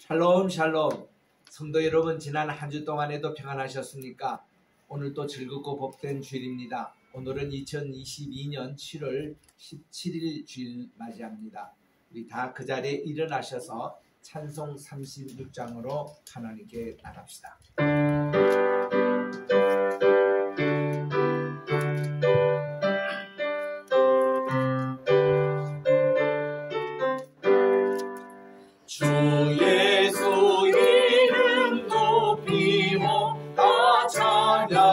샬롬 샬롬. 성도 여러분, 지난 한 주 동안에도 평안하셨습니까? 오늘도 즐겁고 복된 주일입니다. 오늘은 2022년 7월 17일 주일 맞이합니다. 우리 다 그 자리에 일어나셔서 찬송 36장으로 하나님께 나갑시다. 주 예수 이름 높이고 다 찬양하여라.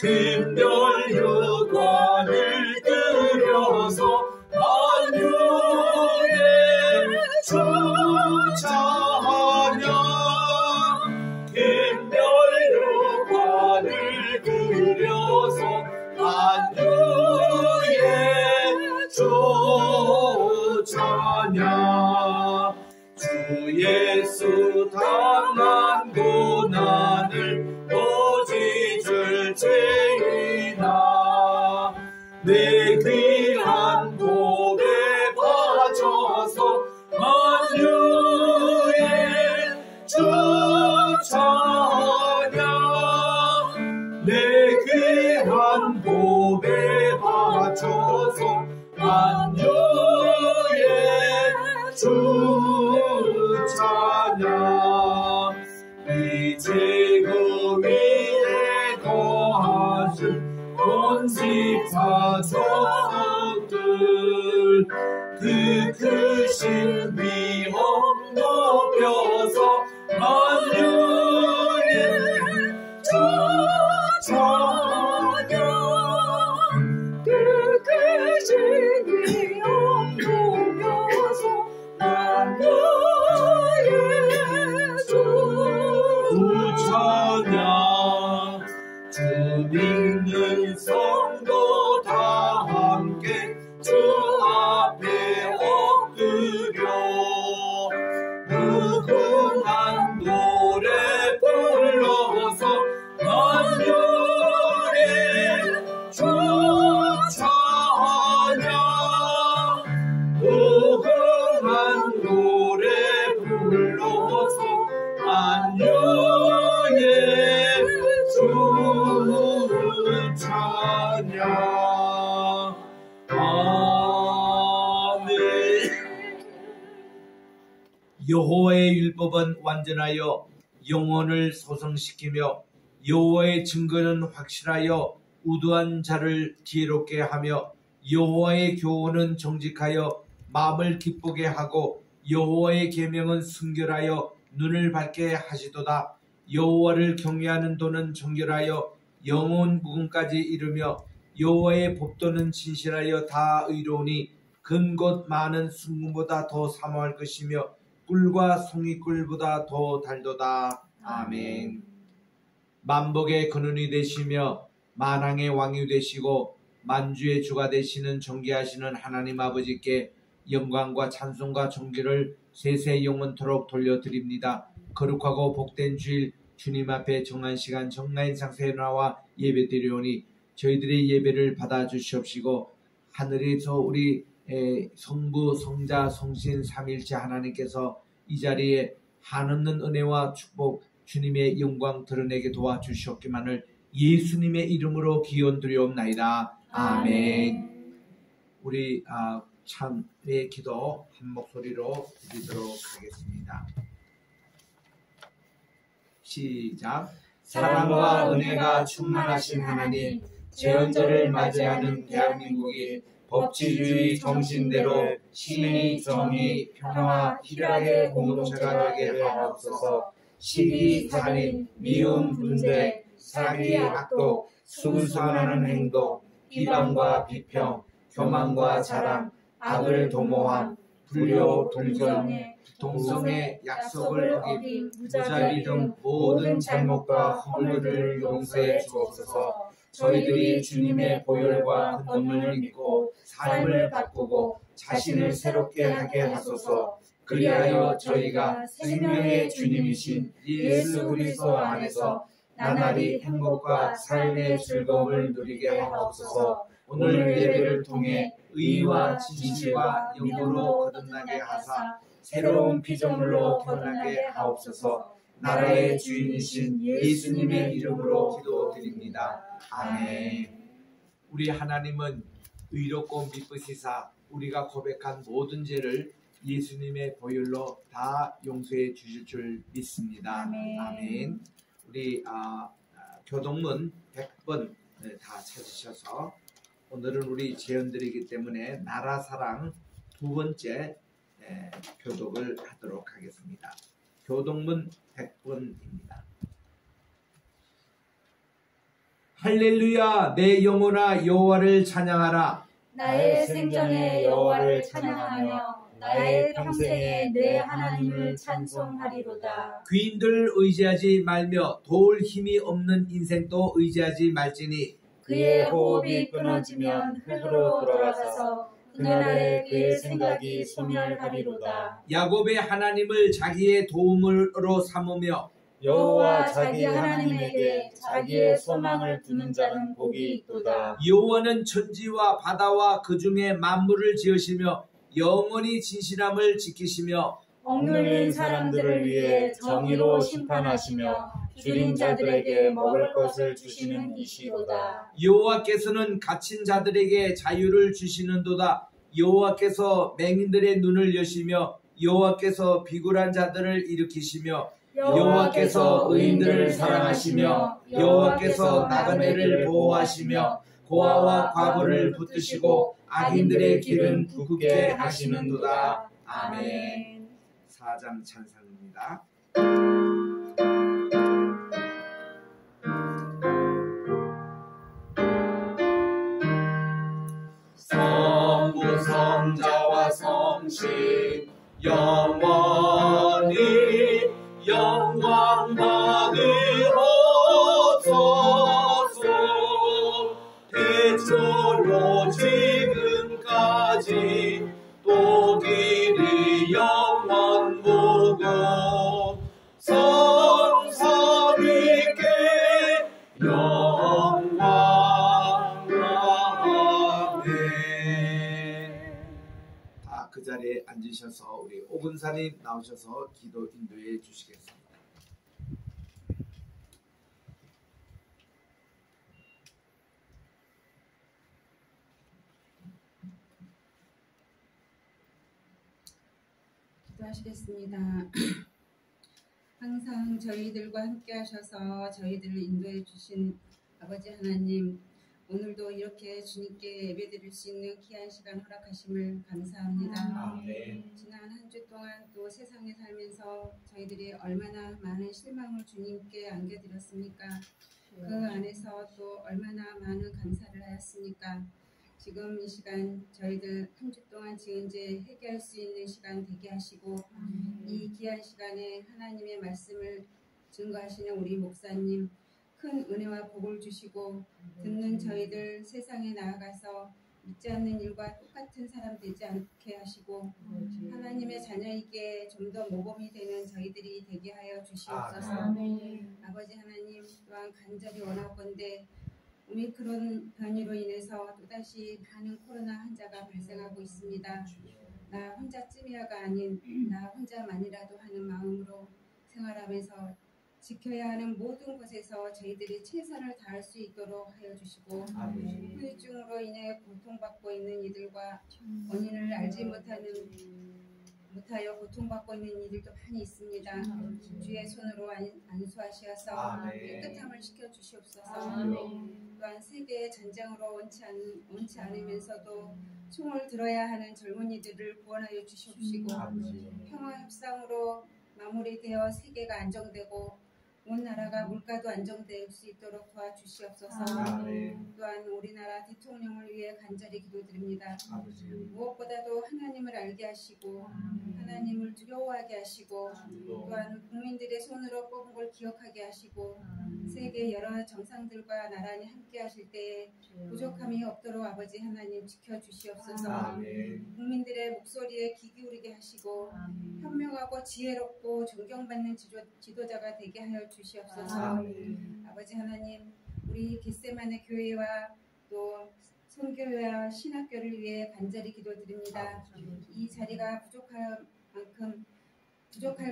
금별 유관을 들여서 만유의 주 찬양. 금별 유관을 들여서 만유의 주 찬양. 주 예수 당한 고난을 보지줄 죄이나 내 귀한 복에 빠져서 만유의 주 찬양. 내 귀한 복에 빠져서 만유의 주 찬양. 이 제국 위에 거하신 권집사족들 그 크신 위엄 높여서 만유의 주 찬양. 그 크신 위엄 높여서 만유의 주 찬양. 주 믿는 성도 다 함께 주 앞에 엎드려 무궁한 노래 불러서 만유의 주 찬양. 무궁한 노래 불러서 만유의 주 찬양. 아멘. 여호와의 율법은 완전하여 영혼을 소성시키며 여호와의 증거는 확실하여 우두한 자를 지혜롭게 하며 여호와의 교훈은 정직하여 마음을 기쁘게 하고 여호와의 계명은 순결하여 눈을 밝게 하시도다. 여호와를 경외하는 도는 정결하여 영혼 묵음까지 이르며 여호와의 법도는 진실하여 다 의로우니 근곳 많은 순금보다 더 사모할 것이며 꿀과 송이꿀보다 더 달도다. 아멘. 만복의 근원이 되시며 만왕의 왕이 되시고 만주의 주가 되시는 존귀하시는 하나님 아버지께 영광과 찬송과 존귀를 세세 영원토록 돌려드립니다. 거룩하고 복된 주일 주님 앞에 정한 시간 정라인 상태에 나와 예배드리오니 저희들의 예배를 받아주시옵시고 하늘에서 우리 성부 성자 성신 삼일체 하나님께서 이 자리에 한없는 은혜와 축복 주님의 영광 드러내게 도와주시옵기만을 예수님의 이름으로 기원드리옵나이다. 아멘. 우리 참의 기도 한 목소리로 드리도록 하겠습니다. 시작. 사랑과 은혜가 충만하신 하나님, 재헌절을 맞이하는 대한민국이 법치주의 정신대로 신의, 정의, 평화, 희락의 공동체가 되게 하옵소서. 시기, 살인, 미움, 분쟁, 사기, 악독, 수군수군하는 행동, 비방과 비평, 교만과 자랑, 악을 도모함, 불효, 동정, 동성애, 약속을 어긴, 무자비 등 모든 잘못과 허물들을 용서해 주옵소서. 저희들이 주님의 보혈과 권능을 믿고 삶을 바꾸고 자신을 새롭게 하게 하소서. 그리하여 저희가 생명의 주님이신 예수 그리스도 안에서 나날이 행복과 삶의 즐거움을 누리게 하옵소서. 오늘 예배를 통해 의와 진실과 영으로 거듭나게 하사 새로운 피조물로 거듭나게 하옵소서. 나라의 주인이신 예수님의 이름으로 기도드립니다. 아멘. 우리 하나님은 의롭고 미쁘시사 우리가 고백한 모든 죄를 예수님의 보혈로 다 용서해 주실 줄 믿습니다. 아멘. 우리 교동문 100번 다 찾으셔서 오늘은 우리 재연들이기 때문에 나라사랑 두 번째 교독을 하도록 하겠습니다. 교동문 100번입니다. 할렐루야, 내 영혼아 여호와를 찬양하라. 나의 생전에 여호와를 찬양하며 나의 평생에 내 하나님을 찬송하리로다. 귀인들 의지하지 말며 도울 힘이 없는 인생도 의지하지 말지니 그의 호흡이 끊어지면 흙으로 돌아가서 그날에 그의 생각이 소멸하리로다. 야곱의 하나님을 자기의 도움으로 삼으며 여호와 자기 하나님에게 자기의 소망을 두는 자는 복이 있도다. 여호와는 천지와 바다와 그 중에 만물을 지으시며 영원히 진실함을 지키시며 억눌린 사람들을 위해 정의로 심판하시며 줄인 자들에게 먹을 것을 주시는 이시로다. 여호와께서는 갇힌 자들에게 자유를 주시는도다. 여호와께서 맹인들의 눈을 여시며 여호와께서 비굴한 자들을 일으키시며 여호와께서 의인들을 사랑하시며 여호와께서 나그네를 보호하시며 고아와 과부를 붙드시고 악인들의 길은 굳게 하시는도다. 아멘. 4장 찬송입니다. 성부 성자와 성신 영원히 영광 받으옵소서. 대초로 지금까지 또 길이 영원 보고 성삼위께 영광. 그 자리에 앉으셔서 우리 오근사님 나오셔서 기도 인도해 주시겠습니다. 기도하시겠습니다. 항상 저희들과 함께 하셔서 저희들을 인도해 주신 아버지 하나님, 오늘도 이렇게 주님께 예배드릴 수 있는 귀한 시간 허락하심을 감사합니다. 아멘. 지난 한 주 동안 또 세상에 살면서 저희들이 얼마나 많은 실망을 주님께 안겨드렸습니까? 그 안에서 또 얼마나 많은 감사를 하였습니까? 지금 이 시간 저희들 한 주 동안 지은 죄 회개할 수 있는 시간 되게 하시고 이 귀한 시간에 하나님의 말씀을 증거하시는 우리 목사님 큰 은혜와 복을 주시고 듣는 저희들 세상에 나아가서 믿지 않는 일과 똑같은 사람 되지 않게 하시고 하나님의 자녀에게 좀 더 모범이 되는 저희들이 되게 하여 주시옵소서. 아버지 하나님, 또한 간절히 원하건대 오미크론 변이로 인해서 또다시 많은 코로나 환자가 발생하고 있습니다. 나 혼자쯤이야가 아닌 나 혼자만이라도 하는 마음으로 생활하면서 지켜야 하는 모든 곳에서 저희들이 최선을 다할 수 있도록 하여 주시고 후유증으로 인해 고통받고 있는 이들과 원인을 알지 못하여 고통받고 있는 이들도 많이 있습니다. 주의 손으로 안수하시어서 깨끗함을 시켜주시옵소서. 또한 세계의 전쟁으로 원치 않으면서도 총을 들어야 하는 젊은이들을 구원하여 주시옵시고 평화 협상으로 마무리되어 세계가 안정되고 온 나라가 물가도 안정될 수 있도록 도와주시옵소서. 또한 우리나라 대통령을 위해 간절히 기도드립니다. 무엇보다도 하나님을 알게 하시고 하나님을 두려워하게 하시고 또한 국민들의 손으로 뽑은 걸 기억하게 하시고 세계 여러 정상들과 나란히 함께 하실 때에 부족함이 없도록 아버지 하나님 지켜주시옵소서. 국민들의 목소리에 귀 기울이게 하시고 현명하고 지혜롭고 존경받는 지도자가 되게 하여 주시옵소서. 아버지 하나님, 우리 겟세마네 교회와 또 선교회와 신학교를 위해 간절히 기도드립니다. 이 자리가 부족할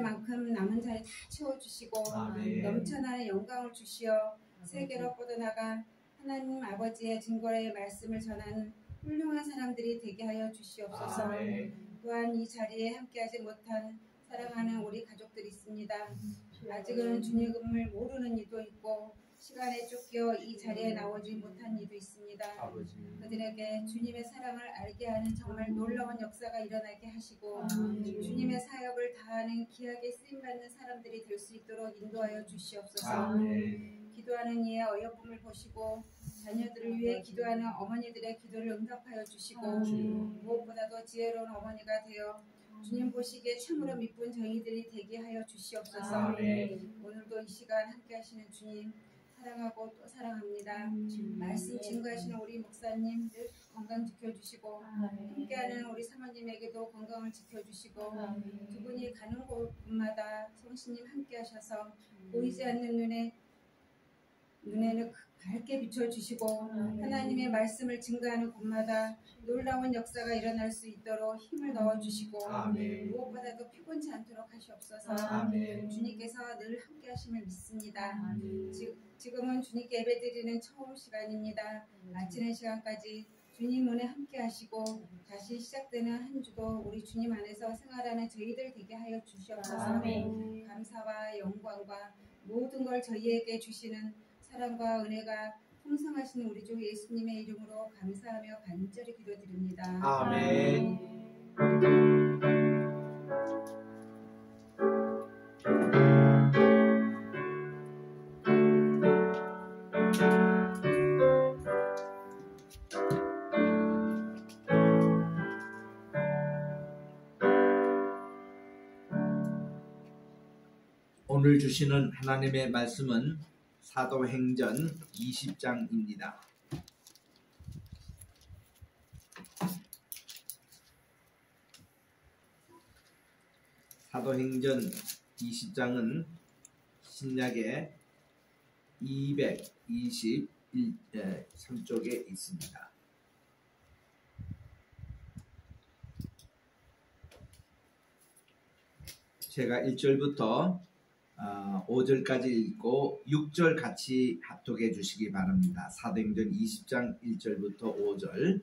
만큼 남은 자리 다 채워주시고 아멘. 넘쳐나는 영광을 주시어 세계로 뻗어나가 하나님 아버지의 증거의 말씀을 전하는 훌륭한 사람들이 되게 하여 주시옵소서. 아멘. 또한 이 자리에 함께하지 못한 사랑하는 우리 가족들이 있습니다. 아직은 주님을 모르는 이도 있고 시간에 쫓겨 이 자리에 나오지 못한 이도 있습니다. 아버지. 그들에게 주님의 사랑을 알게 하는 정말 놀라운 역사가 일어나게 하시고 주님의 사역을 다하는 귀하게 쓰임받는 사람들이 될 수 있도록 인도하여 주시옵소서. 아멘. 기도하는 이의 어여쁨을 보시고 자녀들을 위해 기도하는 어머니들의 기도를 응답하여 주시고 무엇보다도 지혜로운 어머니가 되어 주님 보시기에 참으로 미쁜 저희들이 되게 하여 주시옵소서. 아멘. 오늘도 이 시간 함께 하시는 주님 사랑하고 또 사랑합니다. 말씀 증거하시는 우리 목사님 늘 건강 지켜주시고 함께하는 우리 사모님에게도 건강을 지켜주시고 두 분이 가는 곳마다 성신님 함께 하셔서 보이지 않는 눈에는 밝게 비춰주시고 하나님의 말씀을 증거하는 곳마다 놀라운 역사가 일어날 수 있도록 힘을 넣어주시고 아멘. 무엇보다도 피곤치 않도록 하시옵소서. 아멘. 주님께서 늘 함께 하심을 믿습니다. 아멘. 지금은 주님께 예배드리는 처음 시간입니다. 마치는 시간까지 주님 은혜 함께 하시고 다시 시작되는 한 주도 우리 주님 안에서 생활하는 저희들 되게 하여 주시옵소서. 아멘. 감사와 영광과 모든 걸 저희에게 주시는 사랑과 은혜가 풍성하신 우리 주 예수님의 이름으로 감사하며 간절히 기도드립니다. 아멘. 오늘 주시는 하나님의 말씀은 사도행전 20장입니다. 사도행전 20장은 신약의 223쪽에 있습니다. 제가 1절부터 5절까지 읽고 6절 같이 합독해 주시기 바랍니다. 사도행전 20장 1절부터 5절.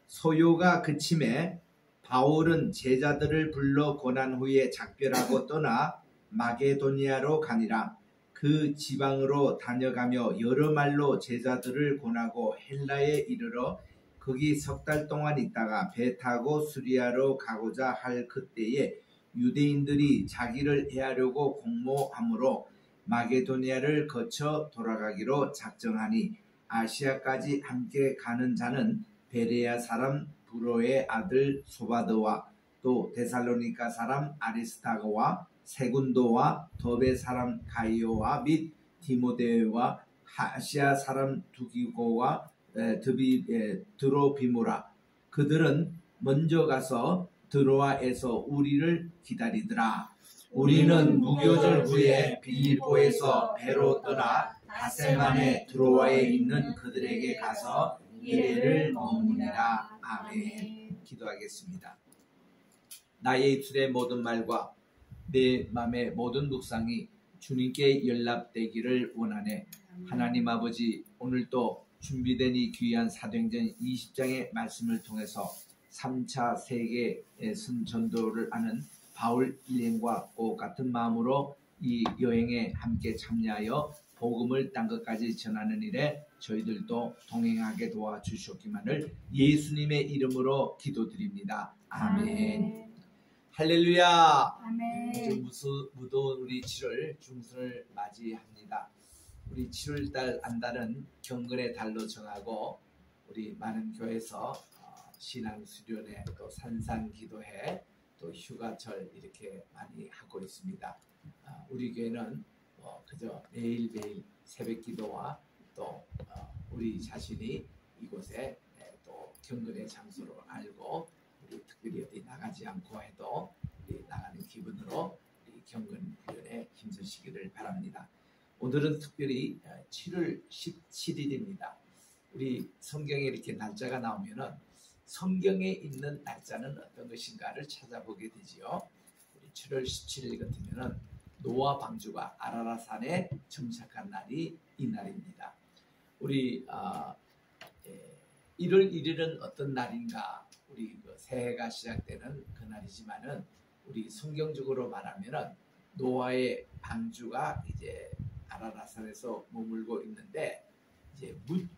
소요가 그침에 바울은 제자들을 불러 고난 후에 작별하고 떠나 마게도니아로 가니라. 그 지방으로 다녀가며 여러 말로 제자들을 권하고 헬라에 이르러 거기 석 달 동안 있다가 배 타고 수리아로 가고자 할 그때에 유대인들이 자기를 해하려고 공모하므로 마게도니아를 거쳐 돌아가기로 작정하니 아시아까지 함께 가는 자는 베레아 사람 브로의 아들 소바드와 또 데살로니가 사람 아리스타고와 세군도와 더베 사람 가이오와 및 디모데와 아시아 사람 두기고와 드로비무라. 그들은 먼저 가서 드로아에서 우리를 기다리더라. 우리는 무교절 후에 빌립보에서 배로 떠나 닷새만에 드로아에 있는 그들에게 가서 이래를 머무니라. 아멘. 기도하겠습니다. 나의 입술의 모든 말과 내 마음의 모든 묵상이 주님께 연락되기를 원하네. 하나님 아버지, 오늘도 준비된 이 귀한 사도행전 20장의 말씀을 통해서 3차 세계 선전도를 하는 바울 일행과 같은 마음으로 이 여행에 함께 참여하여 복음을 땅 끝까지 전하는 일에 저희들도 동행하게 도와주셨기만을 예수님의 이름으로 기도드립니다. 아멘. 할렐루야. 아멘. 이제 무더운 우리 7월 중순을 맞이합니다. 우리 7월달 안달은 경건의 달로 정하고 우리 많은 교회에서 신앙수련회 또 산상기도회 또 휴가철 이렇게 많이 하고 있습니다. 우리 교회는 그저 매일매일 새벽기도와 또 우리 자신이 이곳에 또 경건의 장소로 알고 우리 특별히 어디 나가지 않고 해도 우리 나가는 기분으로 우리 경건 훈련에 힘쓰시기를 바랍니다. 오늘은 특별히 7월 17일입니다. 우리 성경에 이렇게 날짜가 나오면은 성경에 있는 날짜는 어떤 것인가를 찾아보게 되지요. 우리 7월 17일 같으면은 노아 방주가 아라랏산에 정착한 날이 이 날입니다. 우리 1월 1일은 어떤 날인가? 우리 그 새해가 시작되는 그 날이지만은 우리 성경적으로 말하면은 노아의 방주가 이제 아라랏산에서 머물고 있는데 이제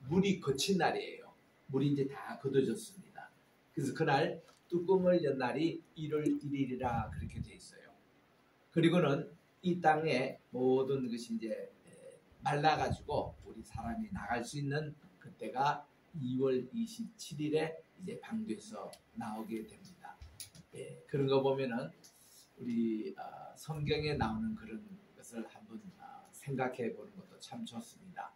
물이 거친 날이에요. 물이 이제 다 걷어졌습니다. 그래서 그날 뚜껑을 연 날이 1월 1일이라 그렇게 돼 있어요. 그리고는 이 땅에 모든 것이 이제 말라가지고 우리 사람이 나갈 수 있는 그때가 2월 27일에 이제 방주에서 나오게 됩니다. 그런 거 보면은 우리 성경에 나오는 그런 것을 한번 생각해 보는 것도 참 좋습니다.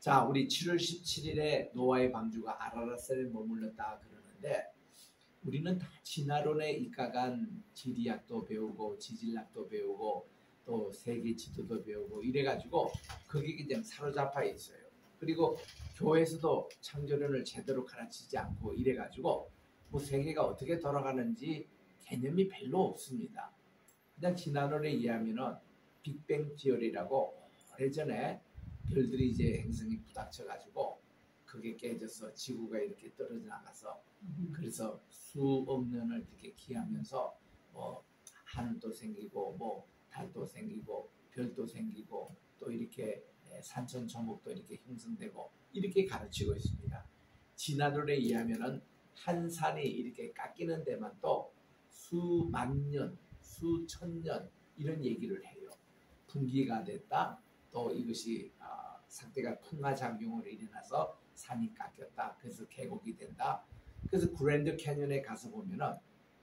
자, 우리 7월 17일에 노아의 방주가 아라랏산에 머물렀다 그러는데 우리는 다 진화론에 입각한 지리학도 배우고 지질학도 배우고 또 세계 지도도 배우고 이래가지고 거기에 그냥 사로잡혀 있어요. 그리고 교회에서도 창조론을 제대로 가르치지 않고 이래가지고 뭐 세계가 어떻게 돌아가는지 개념이 별로 없습니다. 그냥 진화론에 의하면은 빅뱅 티어리라고 오래전에 별들이 이제 행성이 부닥쳐가지고 그게 깨져서 지구가 이렇게 떨어져 나가서 그래서 수억 년을 이렇게 기하면서 뭐 하늘도 생기고 뭐 달도 생기고 별도 생기고 또 이렇게 산천초목도 이렇게 형성되고 이렇게 가르치고 있습니다. 진화론에 의하면은 한 산이 이렇게 깎이는 데만 또 수만 년, 수천 년 이런 얘기를 해요. 분기가 됐다. 또 이것이 상대가 풍화작용으로 일어나서 산이 깎였다. 그래서 계곡이 된다. 그래서 그랜드 캐년에 가서 보면은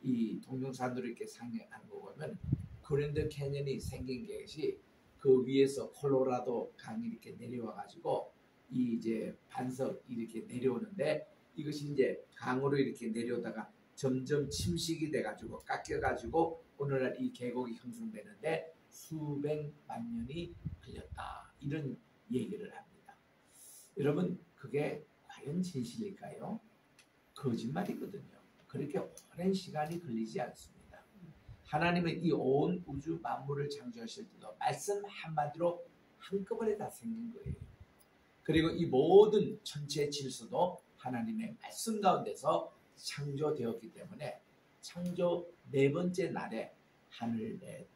이 동영상으로 이렇게 상영한 거 보면 그랜드 캐년이 생긴 것이 그 위에서 콜로라도 강이 이렇게 내려와 가지고 이 이제 반석 이렇게 내려오는데 이것이 이제 강으로 이렇게 내려오다가 점점 침식이 돼 가지고 깎여 가지고 오늘날 이 계곡이 형성되는데 수백만 년이 걸렸다. 이런 얘기를 합니다. 여러분 그게 과연 진실일까요? 거짓말이거든요. 그렇게 오랜 시간이 걸리지 않습니다. 하나님은 이 온 우주 만물을 창조하실 때도 말씀 한마디로 한꺼번에 다 생긴 거예요. 그리고 이 모든 천체의 질서도 하나님의 말씀 가운데서 창조되었기 때문에 창조 네 번째 날에 하늘에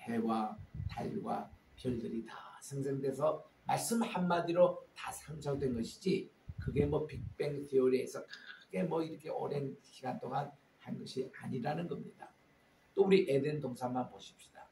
해와 달과 별들이 다 생성돼서 말씀 한마디로 다 창조된 것이지 그게 뭐 빅뱅 티오리에서 크게 뭐 이렇게 오랜 시간 동안 한 것이 아니라는 겁니다. 또 우리 에덴 동산만 보십시다.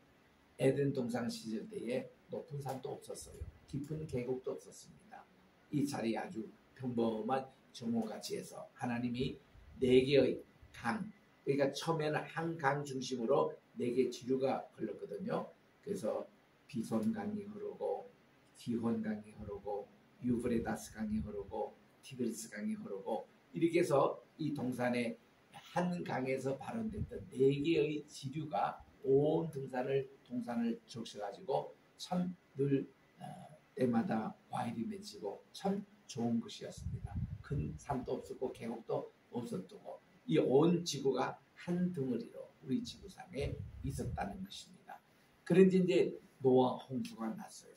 에덴 동산 시절 때에 높은 산도 없었어요. 깊은 계곡도 없었습니다. 이 자리에 아주 평범한 정오같이 해서 하나님이 4개의 강, 그러니까 처음에는 한 강 중심으로 4개 지류가 흘렀거든요. 그래서 비손강이 흐르고 기혼강이 흐르고 유브레다스 강이 흐르고 티그리스 강이 흐르고 이렇게 해서 이 동산에 한 강에서 발원됐던 4개의 지류가 온 동산을 적셔가지고 참 늘 때마다 과일이 맺히고 참 좋은 것이었습니다. 큰 산도 없었고 계곡도 없었고 이 온 지구가 한 덩어리로 우리 지구상에 있었다는 것입니다. 그런지 이제 노아 홍수가 났어요.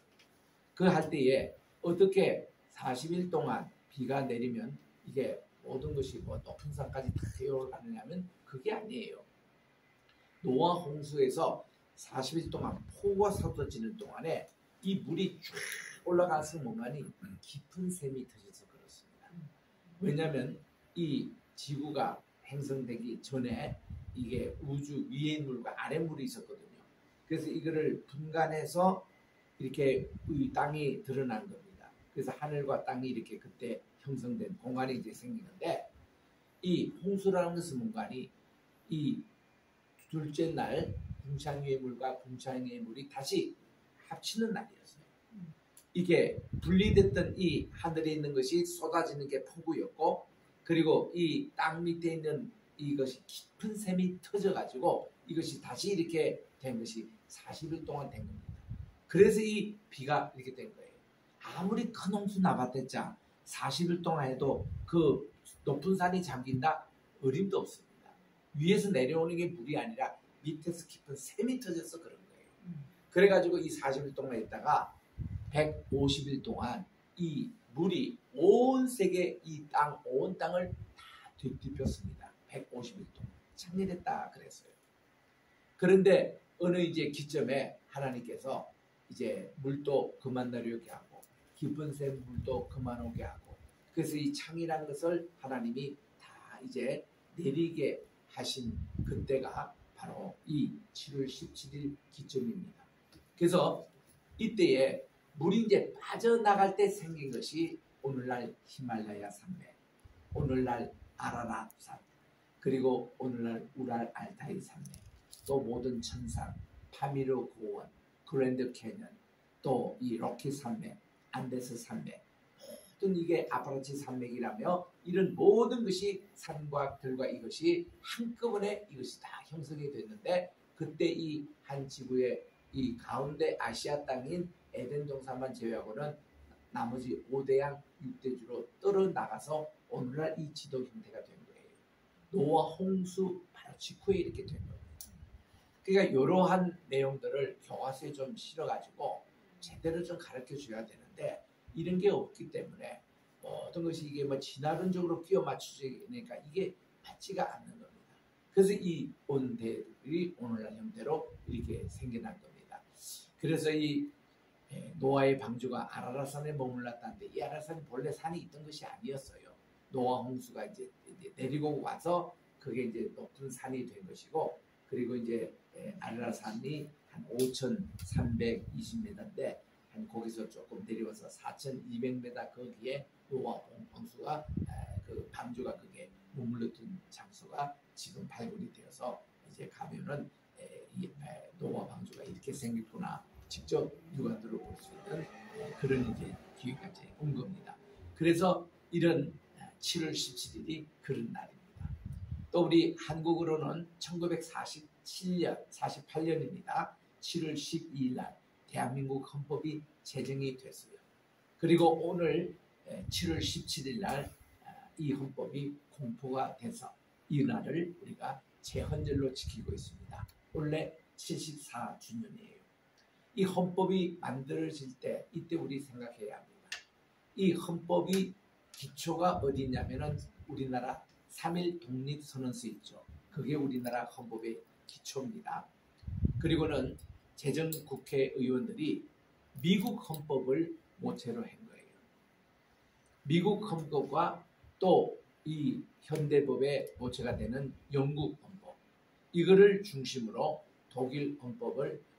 그 할 때에 어떻게 40일 동안 비가 내리면 이게 모든 것이 뭐 높은 산까지 다 흘러가느냐면 그게 아니에요. 노아 홍수에서 40일 동안 폭우가 쏟아지는 동안에 이 물이 쫙 올라가서 뭔가니 깊은 샘이 터져서 그렇습니다. 왜냐하면 이 지구가 행성되기 전에 이게 우주 위의 물과 아래 물이 있었거든요. 그래서 이거를 분간해서 이렇게 이 땅이 드러난 겁니다. 그래서 하늘과 땅이 이렇게 그때 형성된 공간이 이제 생기는데 이 홍수라는 것은 뭔가니 이 둘째 날 궁창 위의 물과 궁창 위의 물이 다시 합치는 날이었어요. 이게 분리됐던 이 하늘에 있는 것이 쏟아지는 게 폭우였고 그리고 이 땅 밑에 있는 이것이 깊은 샘이 터져가지고 이것이 다시 이렇게 된 것이 40일 동안 된 겁니다. 그래서 이 비가 이렇게 된 거예요. 아무리 큰 홍수 나봤댔자 40일 동안 해도 그 높은 산이 잠긴다? 어림도 없습니다. 위에서 내려오는 게 물이 아니라 밑에서 깊은 샘이 터져서 그런 거예요. 그래가지고 이 40일 동안 있다가 150일 동안 이 물이 온 세계 이 땅, 온 땅을 다 뒤덮였습니다. 150일 동안. 창렬했다 그랬어요. 그런데 어느 이제 기점에 하나님께서 이제 물도 그만 내려오게 하고 깊은 샘 물도 그만 오게 하고 그래서 이 창이라는 것을 하나님이 다 이제 내리게 하신 그때가 바로 이 7월 17일 기점입니다. 그래서 이때에 물이 이제 빠져나갈 때 생긴 것이 오늘날 히말라야 산맥, 오늘날 아라랏산, 그리고 오늘날 우랄 알타이 산맥, 또 모든 천산, 파미르 고원, 그랜드 캐년, 또 이 로키 산맥, 안데스 산맥, 모든 이게 아파라치 산맥이라며 이런 모든 것이 산과 들과 이것이 한꺼번에 이것이 다 형성이 됐는데 그때 이 한 지구의 이 가운데 아시아 땅인 에덴 동산만 제외하고는 나머지 5대양 6대주로 떨어 나가서 오늘날 이 지도 형태가 된 거예요. 노아 홍수 바로 직후에 이렇게 된 겁니다. 그러니까 이러한 내용들을 교과서에 좀 실어가지고 제대로 좀 가르쳐 줘야 되는데 이런 게 없기 때문에 어떤 것이 이게 뭐 진화론적으로 끼워 맞추니까 이게 맞지가 않는 겁니다. 그래서 이 온대들이 오늘날 형태로 이렇게 생겨난 겁니다. 그래서 이 노아의 방주가 아라랏산에 머물렀다는데 이 아라랏산이 본래 산이 있던 것이 아니었어요. 노아 홍수가 이제 내리고 와서 그게 이제 높은 산이 된 것이고 그리고 이제 아라랏산이 한 5,320m인데 거기서 조금 내려와서 4,200m 거기에 노아 홍수가 그 방주가 그게 머물렀던 장소가 지금 발굴이 되어서 이제 가면은 이 노아 방주가 이렇게 생겼구나 직접 육안으로 볼 수 있는 그런 이제 기회까지 온 겁니다. 그래서 이런 7월 17일이 그런 날입니다. 또 우리 한국으로는 1947년, 48년입니다. 7월 12일 날 대한민국 헌법이 제정이 됐어요. 그리고 오늘 7월 17일 날 이 헌법이 공포가 돼서 이 날을 우리가 제헌절로 지키고 있습니다. 원래 74주년이에요. 이 헌법이 만들어질 때 이때 우리 생각해야 합니다. 이 헌법이 기초가 어디 있냐면은 우리나라 3.1 독립선언서 있죠. 그게 우리나라 헌법의 기초입니다. 그리고는 재정국회의원들이 미국 헌법을 모체로 한 거예요. 미국 헌법과 또 이 현대법의 모체가 되는 영국 헌법 이거를 중심으로 독일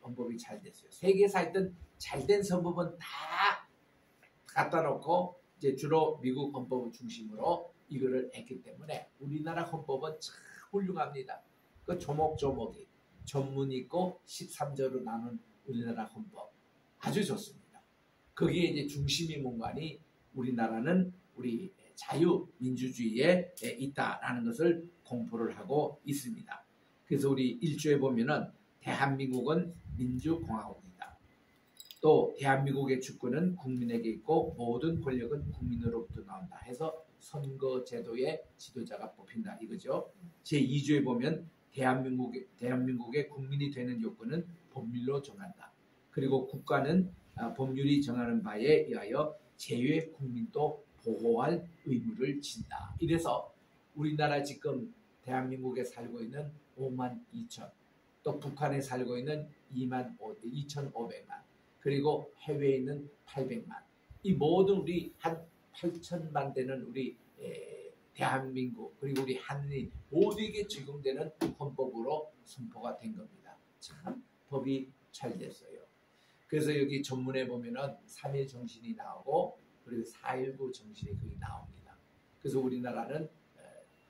헌법이 잘 됐어요. 세계에서 하여튼 잘된 헌법은 다 갖다 놓고 이제 주로 미국 헌법을 중심으로 이거를 했기 때문에 우리나라 헌법은 참 훌륭합니다. 그 조목조목이 전문 있고 13조로 나눈 우리나라 헌법 아주 좋습니다. 거기에 이제 중심이 뭔가니 우리나라는 우리 자유민주주의에 있다라는 것을 공포를 하고 있습니다. 그래서 우리 1조에 보면은 대한민국은 민주공화국이다. 또 대한민국의 주권은 국민에게 있고 모든 권력은 국민으로부터 나온다 해서 선거제도의 지도자가 뽑힌다 이거죠. 제2조에 보면 대한민국의 국민이 되는 요건은 법률로 정한다. 그리고 국가는 법률이 정하는 바에 의하여 제외 국민도 보호할 의무를 진다. 이래서 우리나라 지금 대한민국에 살고 있는 5만 2천, 또 북한에 살고 있는 2,500만, 그리고 해외에 있는 800만. 이 모든 우리 한 8천만 되는 우리 대한민국 그리고 우리 한인 모두에게 적용되는 헌법으로 선포가 된 겁니다. 참 법이 잘 됐어요. 그래서 여기 전문에 보면은 3.1 정신이 나오고 그리고 4.19 정신이 거기 나옵니다. 그래서 우리나라는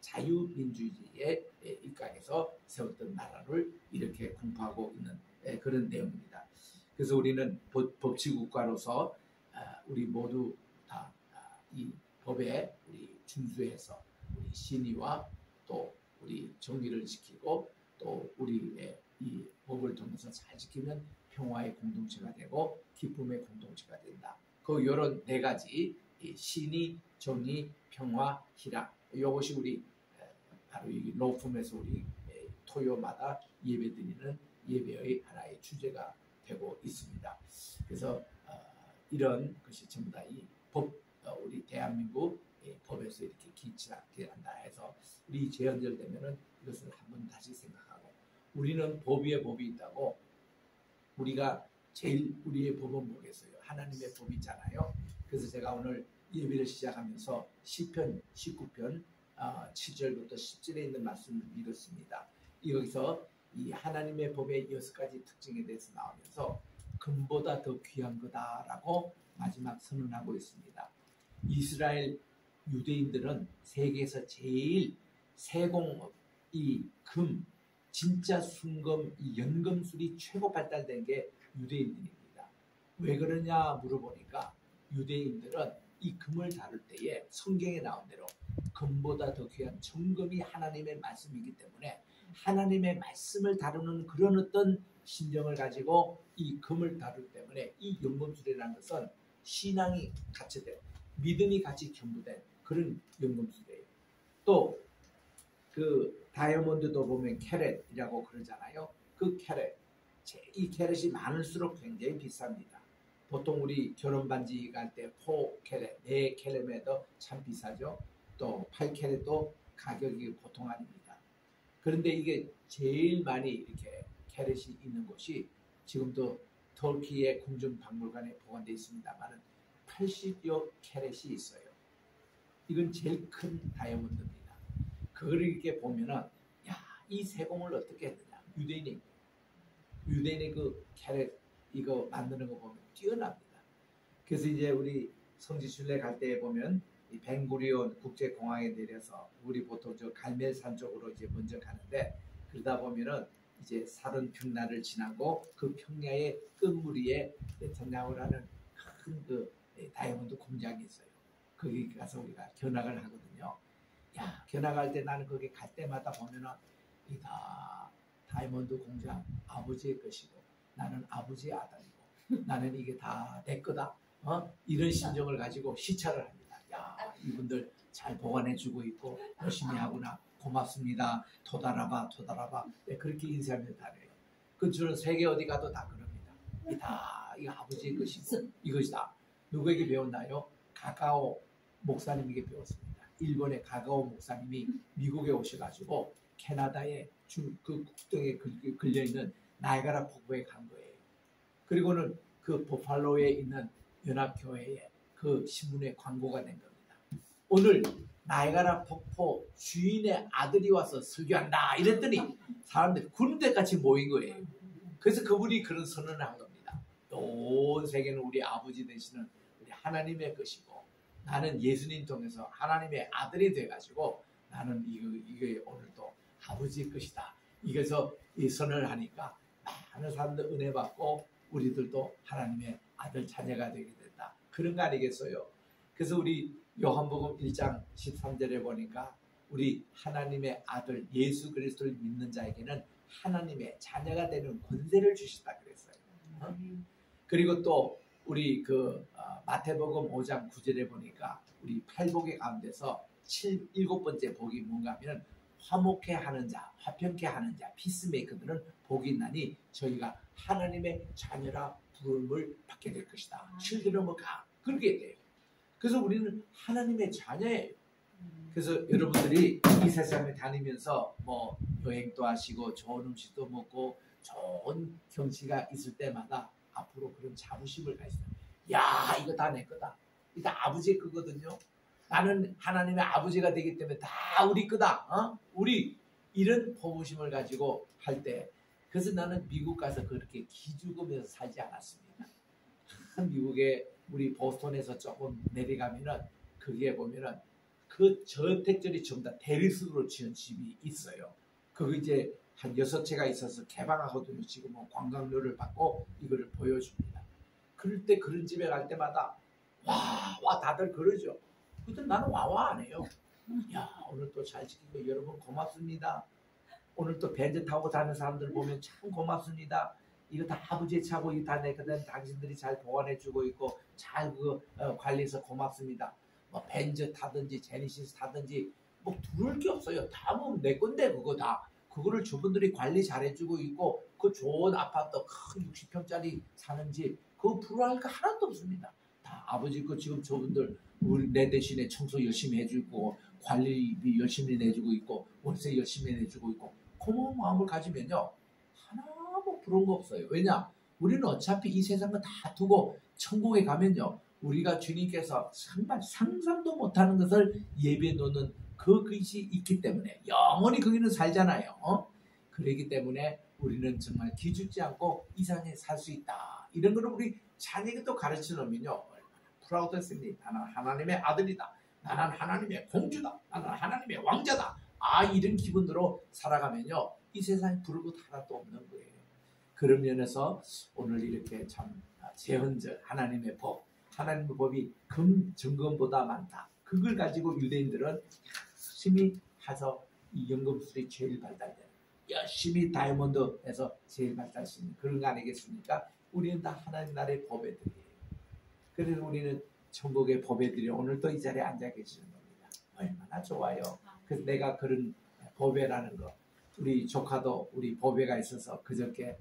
자유민주주의에 입각해서 세웠던 나라를 이렇게 공포하고 있는 그런 내용입니다. 그래서 우리는 법치국가로서 우리 모두 다 이 법에 우리 준수해서 우리 신의와 또 우리 정의를 지키고 또 우리의 이 법을 통해서 잘 지키면 평화의 공동체가 되고 기쁨의 공동체가 된다. 그 이런 네 가지 이 신이 정의 평화희락 이것이 우리 바로 이 로품에서 우리 토요마다 예배드리는 예배의 하나의 주제가 되고 있습니다. 그래서 이런 것이 전부 다 이 법 우리 대한민국 법에서 이렇게 기치하게 한다 해서 우리 재연절되면은 이것을 한번 다시 생각하고 우리는 법 위에 법이 있다고 우리가 제일 우리의 법은 뭐겠어요? 하나님의 법이 있잖아요. 그래서 제가 오늘 예배를 시작하면서 시편 19편 7절부터 10절에 있는 말씀을 읽었습니다. 여기서 이 하나님의 법의 6가지 특징에 대해서 나오면서 금보다 더 귀한 거다라고 마지막 선언하고 있습니다. 이스라엘 유대인들은 세계에서 제일 세공업, 이 금, 진짜 순금, 이 연금술이 최고 발달된 게 유대인들입니다. 왜 그러냐 물어보니까 유대인들은 이 금을 다룰 때에 성경에 나온 대로 금보다 더 귀한 정금이 하나님의 말씀이기 때문에 하나님의 말씀을 다루는 그런 어떤 신정을 가지고 이 금을 다루기 때문에 이 연금술이라는 것은 신앙이 같이 된 믿음이 같이 겸부된 그런 연금술이에요. 또 그 다이아몬드도 보면 캐럿이라고 그러잖아요. 그 캐럿, 이 캐럿이 많을수록 굉장히 비쌉니다. 보통 우리 결혼 반지 갈 때 4캐럿, 4캐럿에도 참 비싸죠. 또 8캐럿도 가격이 보통 아닙니다. 그런데 이게 제일 많이 이렇게 캐럿이 있는 곳이 지금도 터키의 궁중박물관에 보관되어 있습니다만 80여 캐럿이 있어요. 이건 제일 큰 다이아몬드입니다. 그걸 이렇게 보면은 야, 이 세공을 어떻게 했느냐. 유대인의 그 캐럿 이거 만드는 거 보면 뛰어납니다. 그래서 이제 우리 성지순례 갈 때 보면 이 벤구리온 국제공항에 내려서 우리 보통 저 갈멜산 쪽으로 이제 먼저 가는데 그러다 보면은 이제 사른 평야를 지나고 그 평야의 끝무리에 네탄야후라는 큰 그 다이아몬드 공장이 있어요. 거기 가서 우리가 견학을 하거든요. 야, 견학할 때 나는 거기 갈 때마다 보면은 이 다 다이아몬드 공장 아버지의 것이고 나는 아버지의 아들이고 나는 이게 다 내 거다. 이런 심정을 가지고 시찰을 합니다. 야, 이분들 잘 보관해주고 있고 열심히 하구나. 고맙습니다. 토달아봐. 네, 그렇게 인사하면 다래요. 그 줄은 세계 어디 가도 다 그럽니다. 이거 아버지의 것이고 이것이다. 누구에게 배웠나요? 가가오 목사님에게 배웠습니다. 일본의 가가오 목사님이 미국에 오셔가지고 캐나다의 그 국경에 걸려있는 나이아가라 폭포에 간 거예요. 그리고는 그 보팔로에 있는 연합교회에 그 신문에 광고가 된 겁니다. 오늘 나이아가라 폭포 주인의 아들이 와서 설교한다 이랬더니 사람들이 군대같이 모인 거예요. 그래서 그분이 그런 선언을 한 겁니다. 온 세계는 우리 아버지 되시는 우리 하나님의 것이고 나는 예수님 통해서 하나님의 아들이 돼가지고 나는 이게 오늘도 아버지의 것이다. 이래서 이 선언을 하니까 많은 사람들 은혜 받고 우리들도 하나님의 아들 자녀가 되게 된다. 그런 거 아니겠어요? 그래서 우리 요한복음 1장 13절에 보니까 우리 하나님의 아들 예수 그리스도를 믿는 자에게는 하나님의 자녀가 되는 권세를 주시다 그랬어요. 그리고 또 우리 그 마태복음 5장 9절에 보니까 우리 8복의 가운데서 7번째 복이 뭔가 하면 화목해 하는 자, 화평케 하는 자, 피스메이커들은 복이 있나니 저희가 하나님의 자녀라 부름을 받게 될 것이다. children of God. 그렇게 돼요. 그래서 우리는 하나님의 자녀예요. 그래서 여러분들이 이 세상을 다니면서 뭐 여행도 하시고 좋은 음식도 먹고 좋은 경치가 있을 때마다 앞으로 그런 자부심을 가지세요. 야, 이거 다 내 거다. 이거 다 아버지의 거거든요. 나는 하나님의 아버지가 되기 때문에 다 우리 거다. 우리 이런 포부심을 가지고 할 때 그래서 나는 미국 가서 그렇게 기죽으면서 살지 않았습니다. 미국에 우리 보스턴에서 조금 내려가면은 거기에 보면은 그 저택들이 전부 다 대리석으로 지은 집이 있어요. 거기 이제 한 6채가 있어서 개방하거든요. 지금 뭐 관광료를 받고 이거를 보여줍니다. 그럴 때 그런 집에 갈 때마다 와 다들 그러죠. 근데 나는 와와 안 해요. 야, 오늘 또 잘 지키고 여러분 고맙습니다. 오늘 또 벤츠 타고 다니는 사람들 보면 참 고맙습니다. 이거 다 아버지의 차고 이거 다 내거든. 당신들이 잘 보관해주고 있고 잘 그거 관리해서 고맙습니다. 뭐 벤츠 타든지 제니시스 타든지 뭐 두를 게 없어요. 다 뭐 내 건데 그거 다. 그거를 저분들이 관리 잘해주고 있고 그 좋은 아파트 큰 60평짜리 사는 집 그거 불화할 거 하나도 없습니다. 다 아버지 거 지금 저분들 우리 내 대신에 청소 열심히 해주고 관리비 열심히 내주고 있고 월세 열심히 내주고 있고 고마운 마음을 가지면요 하나도 부러운 거 없어요. 왜냐? 우리는 어차피 이 세상을 다 두고 천국에 가면요 우리가 주님께서 정말 상상도 못하는 것을 예배해 놓는 그 것이 있기 때문에 영원히 거기는 살잖아요. 그러기 때문에 우리는 정말 기죽지 않고 이 세상에 살 수 있다. 이런 거를 우리 자녀에게 또 가르쳐 놓으면요 얼마나 프라우드했습니다. 나는 하나님의 아들이다. 나는 하나님의 공주다. 나는 하나님의 왕자다. 이런 기분으로 살아가면요 이 세상에 부를 것 하나도 없는 거예요. 그런 면에서 오늘 이렇게 참 재헌절 하나님의 법, 하나님의 법이 금정금보다 많다. 그걸 가지고 유대인들은 열심히 해서 이 연금술이 제일 발달돼요. 열심히 다이아몬드에서 제일 발달시는 그런 거 아니겠습니까? 우리는 다 하나님 나라의 법애들이에요. 그래서 우리는 천국의 법애들이 오늘 또 이 자리에 앉아 계시는 겁니다. 얼마나 좋아요. 그래서 내가 그런 법애라는 거 우리 조카도 우리 법애가 있어서 그저께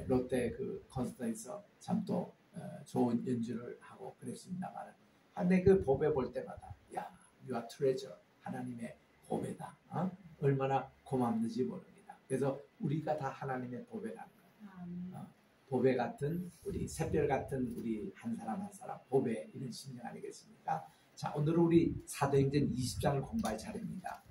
롯데 그 콘서트에서 참 또 좋은 연주를 하고 그랬습니다만 근데 그 법애 볼 때마다 야, you are treasure. 하나님의 법애다. 얼마나 고맙는지 모릅니다. 그래서 우리가 다 하나님의 법애라는 거예요. 법애 같은 우리 샛별 같은 우리 한 사람 한 사람 법애 이런 심령 아니겠습니까? 자, 오늘은 우리 사도행전 20장을 공부할 차례입니다.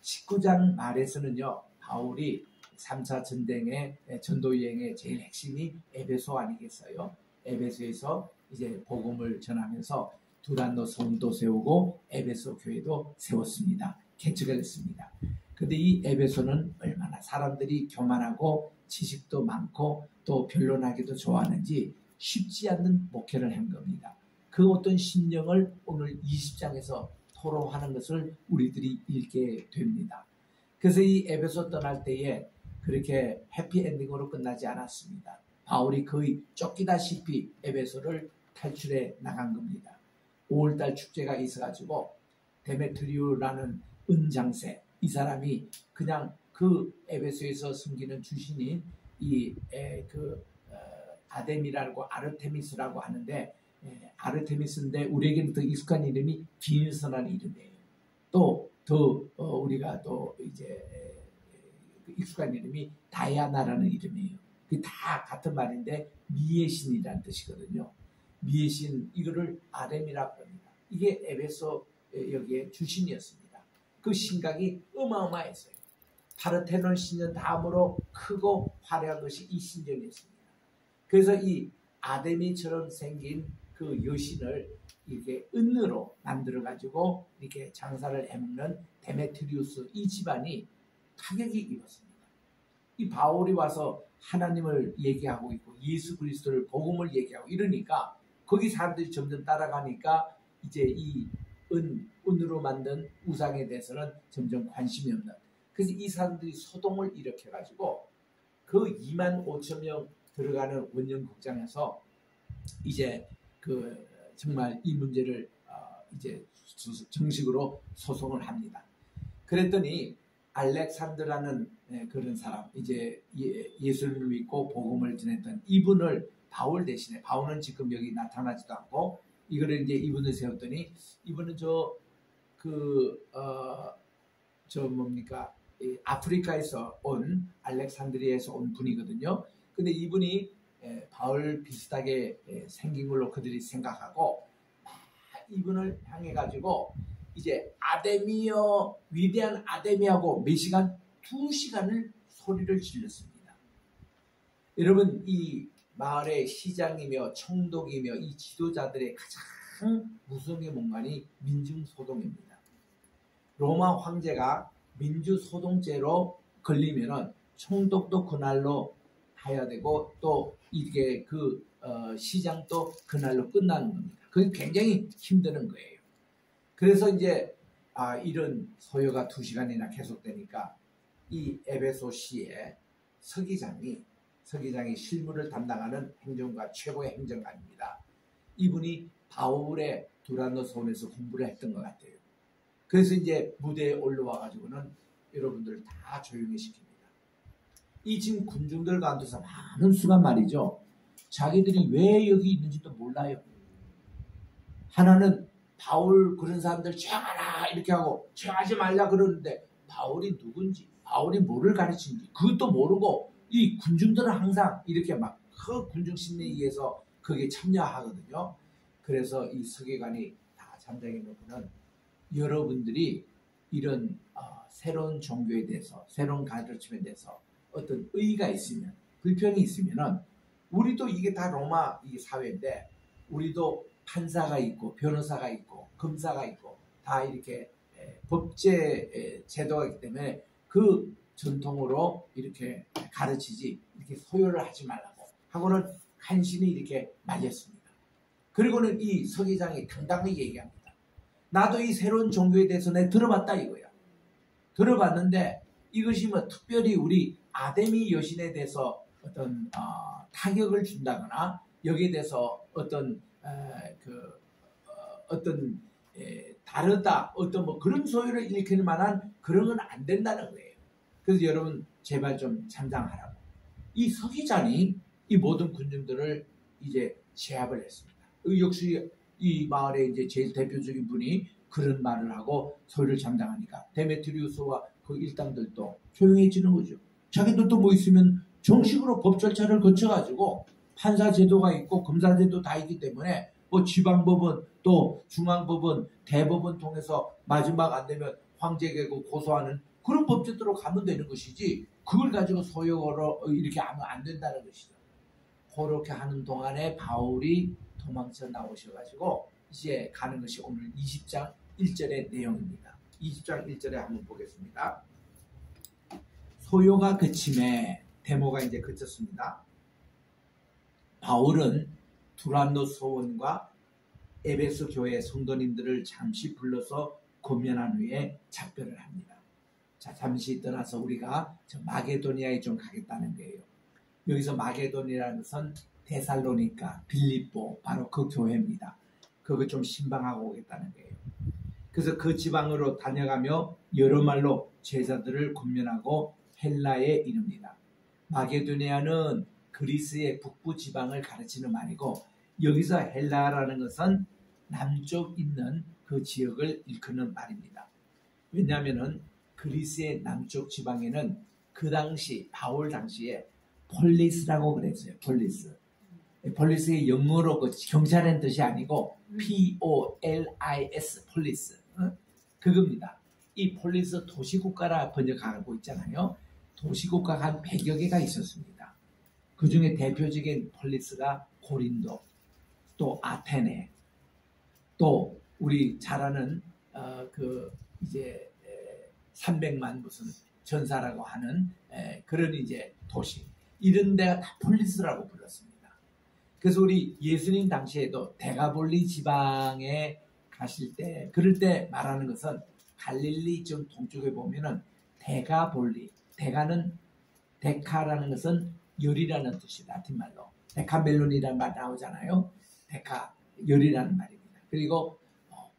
19장 말에서는요 바울이 3차 전쟁의 전도여행의 제일 핵심이 에베소 아니겠어요? 에베소에서 이제 복음을 전하면서 두란노 성도 세우고 에베소 교회도 세웠습니다. 개척을 했습니다. 근데 이 에베소는 얼마나 사람들이 교만하고 지식도 많고 또 변론하기도 좋아하는지 쉽지 않는 목회를 한 겁니다. 그 어떤 심령을 오늘 20장에서 토로하는 것을 우리들이 읽게 됩니다. 그래서 이 에베소 떠날 때에 그렇게 해피엔딩으로 끝나지 않았습니다. 바울이 거의 쫓기다시피 에베소를 탈출해 나간 겁니다. 5월달 축제가 있어가지고 데메트리오라는 은장세 이 사람이 그냥 그 에베소에서 숨기는 주신인 아데미라고 아르테미스라고 하는데 아르테미스인데 우리에게는 더 익숙한 이름이 비밀선한 이름이에요. 또 더 우리가 또 이제 익숙한 이름이 다이아나라는 이름이에요. 그게 다 같은 말인데 미의 신이라는 뜻이거든요. 미의 신 이거를 아데미라고 합니다. 이게 에베소 여기에 주신이었습니다. 그 신각이 어마어마했어요. 파르테논 신전 다음으로 크고 화려한 것이 이 신전이었습니다. 그래서 이 아데미처럼 생긴 그 여신을 이렇게 은으로 만들어 가지고 이렇게 장사를 해먹는 데메트리우스 이 집안이 타격이 입었습니다. 이 바울이 와서 하나님을 얘기하고 있고 예수 그리스도를 복음을 얘기하고 이러니까 거기 사람들이 점점 따라가니까 이제 이 은으로 만든 우상에 대해서는 점점 관심이 없는. 그래서 이 사람들이 소동을 일으켜가지고 그 2만 5천 명 들어가는 원년국장에서 이제 그 정말 이 문제를 이제 정식으로 소송을 합니다. 그랬더니 알렉산드라는 그런 사람 이제 예수를 믿고 복음을 전했던 이분을 바울 대신에 바울은 지금 여기 나타나지도 않고 이거를 이제 이분을 세웠더니 이분은 아프리카에서 온 알렉산드리아에서 온 분이거든요. 근데 이분이 바울 비슷하게 생긴 걸로 그들이 생각하고 이분을 향해 가지고 이제 위대한 아데미하고 몇 시간? 2시간을 소리를 질렀습니다. 여러분 이 마을의 시장이며 총독이며 이 지도자들의 가장 무서운 공간이 민중소동입니다. 로마 황제가 민주소동죄로 걸리면은 총독도 그날로 해야 되고 또 이게 시장도 그날로 끝나는 겁니다. 그게 굉장히 힘드는 거예요. 그래서 이제 이런 소요가 2시간이나 계속되니까 이 에베소시의 서기장이 서기장이 실무를 담당하는 행정가 최고의 행정관입니다. 이분이 바울의 두란노 소원에서 공부를 했던 것 같아요. 그래서 이제 무대에 올라와 가지고는 여러분들을 다 조용히 시킵니다. 이 지금 군중들 가운데서 많은 수가 말이죠. 자기들이 왜 여기 있는지도 몰라요. 하나는 바울 그런 사람들 조용하라 이렇게 하고 조용하지 말라 그러는데 바울이 누군지 바울이 뭐를 가르치는지 그것도 모르고 이 군중들은 항상 이렇게 막 그 군중 심리에 의해서 거기에 참여하거든요. 그래서 이 서기관이 다 잠잠히 놓고는 여러분들이 이런 새로운 종교에 대해서 새로운 가르침에 대해서 어떤 의의가 있으면 불평이 있으면은 우리도 이게 다 로마 이 사회인데 우리도 판사가 있고 변호사가 있고 검사가 있고 다 이렇게 법제 제도가 있기 때문에 그 전통으로 이렇게 가르치지 이렇게 소요를 하지 말라고 하고는 간신히 이렇게 말렸습니다. 그리고는 이 서기장이 당당히 얘기합니다. 나도 이 새로운 종교에 대해서 내가 들어봤다 이거야. 들어봤는데 이것이 뭐 특별히 우리 아데미 여신에 대해서 어떤 타격을 준다거나 여기에 대해서 어떤 다르다 어떤 뭐 그런 소유를 일으킬 만한 그런 건 안 된다는 거예요. 그래서 여러분 제발 좀 잠잠하라고. 이 서기장이 이 모든 군중들을 이제 제압을 했습니다. 역시 이 마을의 이제 제일 대표적인 분이 그런 말을 하고 소리를 잠잠하니까 데메트리우스와 그 일당들도 조용해지는 거죠. 자기들도 뭐 있으면 정식으로 법 절차를 거쳐가지고 판사 제도가 있고 검사 제도 다 있기 때문에 뭐 지방법원 또 중앙법원 대법원 통해서 마지막 안 되면 황제계고 고소하는 그런 법제도로 가면 되는 것이지 그걸 가지고 소용으로 이렇게 하면 안 된다는 것이죠. 그렇게 하는 동안에 바울이 도망쳐 나오셔가지고 이제 가는 것이 오늘 20장 1절의 내용입니다. 20장 1절에 한번 보겠습니다. 소요가 그침에 데모가 이제 그쳤습니다. 바울은 두란노 소원과 에베소 교회 성도님들을 잠시 불러서 권면한 후에 작별을 합니다. 자, 잠시 떠나서 우리가 저 마게도니아에 좀 가겠다는 거예요. 여기서 마게도니아라는 것은 데살로니가, 빌립보 바로 그 교회입니다. 그거 좀 신방하고 오겠다는 거예요. 그래서 그 지방으로 다녀가며 여러 말로 제자들을 권면하고 헬라에 이릅니다. 마게도니아는 그리스의 북부 지방을 가르치는 말이고 여기서 헬라라는 것은 남쪽 있는 그 지역을 일컫는 말입니다. 왜냐하면은 그리스의 남쪽 지방에는 그 당시 바울 당시에 폴리스라고 그랬어요. 폴리스. 폴리스의 영어로 그 경찰이라는 뜻이 아니고 P-O-L-I-S 폴리스. 그겁니다. 이 폴리스 도시국가라 번역하고 있잖아요. 도시국가가 한 100여 개가 있었습니다. 그 중에 대표적인 폴리스가 고린도, 또 아테네, 또 우리 잘 아는 이제 300만 무슨 전사라고 하는 그런 이제 도시 이런 데가 다 폴리스라고 불렀습니다. 그래서 우리 예수님 당시에도 데가볼리 지방에 가실 때 그럴 때 말하는 것은 갈릴리 좀 동쪽에 보면은 데가볼리, 데카라는 것은 열이라는 뜻이 라틴말로 데카멜론이라는 말 나오잖아요. 데카 열이라는 말입니다. 그리고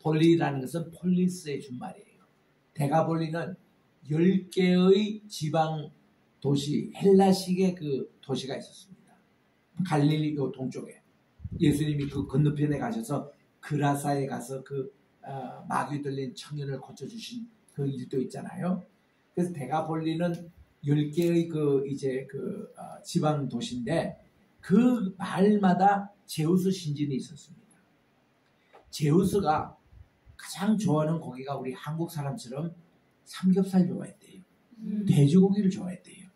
볼리라는 것은 폴리스의 준말이에요. 데가볼리는 10개의 지방 도시 헬라식의 그 도시가 있었습니다. 갈릴리 동쪽에 예수님이 그 건너편에 가셔서 그라사에 가서 그 마귀 들린 청년을 고쳐주신 그 일도 있잖아요. 그래서 데가볼리는 10개의 그 이제 그 지방 도시인데 그 마을마다 제우스 신전이 있었습니다. 제우스가 가장 좋아하는 고기가 우리 한국 사람처럼 삼겹살 좋아했대요. 돼지고기를 좋아했대요.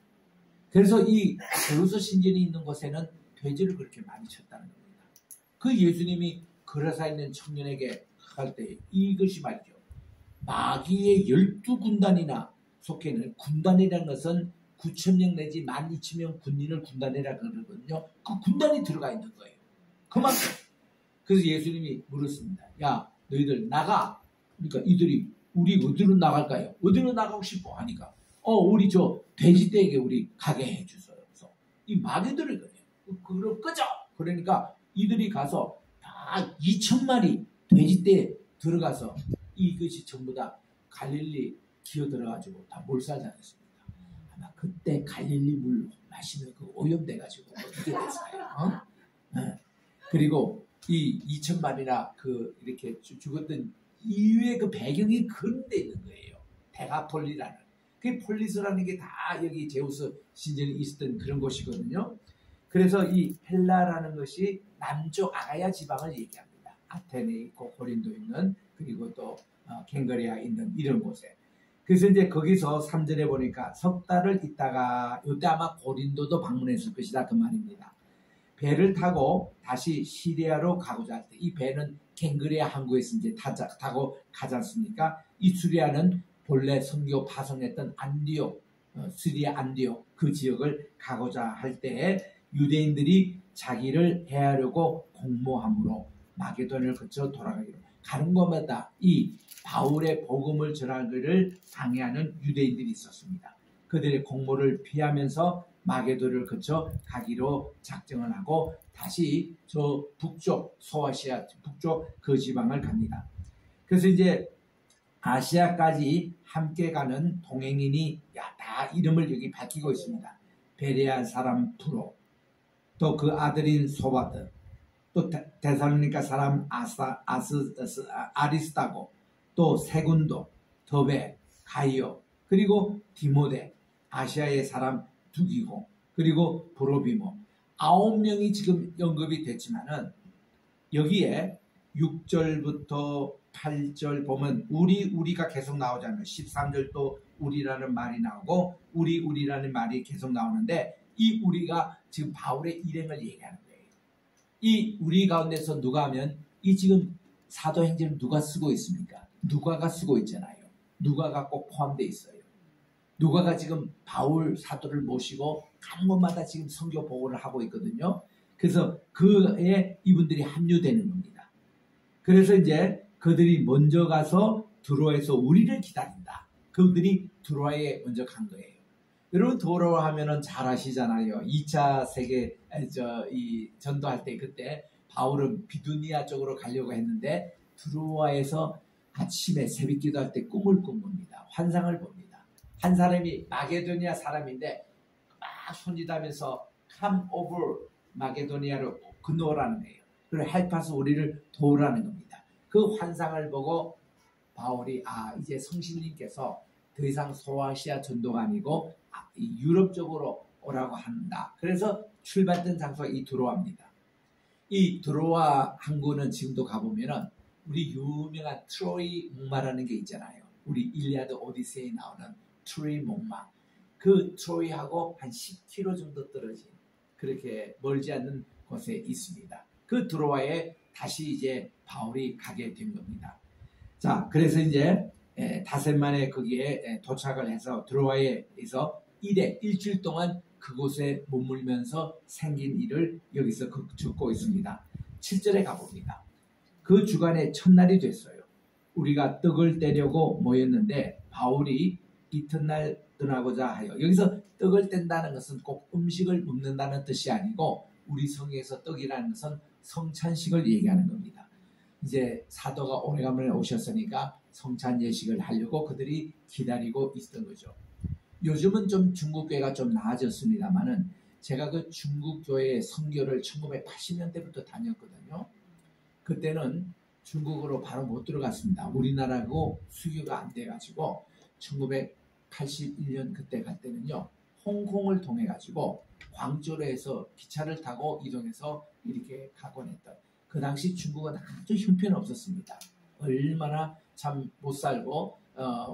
그래서 이 제우스 신전이 있는 곳에는 돼지를 그렇게 많이 쳤다는 겁니다. 그 예수님이 그라사에 있는 청년에게 할 때 이것이 말이죠. 마귀의 12군단이나 속해 있는 군단이라는 것은 9,000명 내지 12,000명 군인을 군단이라고 그러거든요. 그 군단이 들어가 있는 거예요. 그만큼. 그래서 예수님이 물었습니다. 야, 너희들 나가. 그러니까 이들이 우리 어디로 나갈까요? 어디로 나가고 싶어 하니까 우리 저 돼지떼에게 우리 가게 해주소서. 이 마귀들을 그래요. 그걸 끄죠. 그러니까 이들이 가서 다 2,000마리 돼지떼에 들어가서 이것이 전부 다 갈릴리 기어 들어가지고 다 몰살당했습니다. 아마 그때 갈릴리 물 마시면 그 오염돼가지고 어떻게 됐어요? 네. 그리고 이 2,000마리나 그 이렇게 죽었던 이유의 그 배경이 그런 데 있는 거예요. 데가폴리라는. 그 폴리스라는 게 다 여기 제우스 신전이 있었던 그런 곳이거든요. 그래서 이 헬라라는 것이 남쪽 아가야 지방을 얘기합니다. 아테네 있고 고린도 있는 그리고 또 갱거리아 있는 이런 곳에. 그래서 이제 거기서 3절에 보니까 석 달을 있다가 이때 아마 고린도도 방문했을 것이다 그 말입니다. 배를 타고 다시 시리아로 가고자 할 때 이 배는 갱거리아 항구에서 이제 타고 가지 않습니까? 이 시리아는 본래 선교 파송했던 안디옥, 시리아 안디옥 그 지역을 가고자 할 때에 유대인들이 자기를 해하려고 공모함으로 마게도냐를 거쳐 돌아가기로 가는 곳마다 이 바울의 복음을 전하기를 방해하는 유대인들이 있었습니다. 그들의 공모를 피하면서 마게도를 거쳐 가기로 작정을 하고 다시 저 북쪽 소아시아 북쪽 그 지방을 갑니다. 그래서 이제 아시아까지 함께 가는 동행인이 다 이름을 여기 밝히고 있습니다. 베레아 사람 프로, 또 그 아들인 소바드, 또 데살로니가 사람 아리스타고, 또 세군도, 더베, 가이오, 그리고 디모데, 아시아의 사람 두기고, 그리고 브로비모 9명이 지금 언급이 됐지만은 여기에 6절부터 8절 보면 우리가 계속 나오잖아요. 13절도 우리라는 말이 나오고 우리라는 말이 계속 나오는데 이 우리가 지금 바울의 일행을 얘기하는 거예요. 이 우리 가운데서 누가 하면 이 지금 사도행전을 누가 쓰고 있습니까? 누가가 쓰고 있잖아요. 누가가 꼭 포함되어 있어요. 누가가 지금 바울 사도를 모시고 가는 곳마다 지금 선교 보고를 하고 있거든요. 그래서 그에 이분들이 합류되는 겁니다. 그래서 이제 그들이 먼저 가서 드로아에서 우리를 기다린다. 그들이 드로아에 먼저 간 거예요. 여러분 드로아 하면은 잘 아시잖아요. 2차 세계 이 전도할 때 그때 바울은 비두니아 쪽으로 가려고 했는데 드로아에서 아침에 새벽 기도할 때 꿈을 꿉니다. 환상을 봅니다. 한 사람이 마게도니아 사람인데 막 손짓하면서 come over 마게도니아로 건너오라는 거예요. 그리고 헬파서 우리를 도우라는 겁니다. 그 환상을 보고 바울이 이제 성신님께서 더 이상 소아시아 전도가 아니고 유럽 쪽으로 오라고 한다. 그래서 출발된 장소가 이 드로아입니다. 이 드로아 항구는 지금도 가보면은 우리 유명한 트로이 목마라는 게 있잖아요. 우리 일리아드 오디세이에 나오는 트로이 목마. 그 트로이하고 한 10km 정도 떨어진 그렇게 멀지 않는 곳에 있습니다. 그 드로아에 다시 이제 바울이 가게 된 겁니다. 자, 그래서 이제 닷새 만에 거기에 도착을 해서 드로아에서 일주일 동안 그곳에 머물면서 생긴 일을 여기서 적고 있습니다. 7절에 가봅니다. 그 주간에 첫날이 됐어요. 우리가 떡을 떼려고 모였는데 바울이 이튿날 떠나고자 하여, 여기서 떡을 뗀다는 것은 꼭 음식을 먹는다는 뜻이 아니고 우리 성에서 떡이라는 것은 성찬식을 얘기하는 겁니다. 이제 사도가 오래간만에 오셨으니까 성찬 예식을 하려고 그들이 기다리고 있었던 거죠. 요즘은 좀 중국교회가 좀 나아졌습니다만은 제가 그 중국교회 선교를 1980년대부터 다녔거든요. 그때는 중국으로 바로 못 들어갔습니다. 우리나라하고 수교가 안 돼가지고 1981년 그때 갈 때는요. 홍콩을 통해 가지고 광저우로 해서 기차를 타고 이동해서 이렇게 가곤 했던, 그 당시 중국은 아주 형편없었습니다. 얼마나 참 못 살고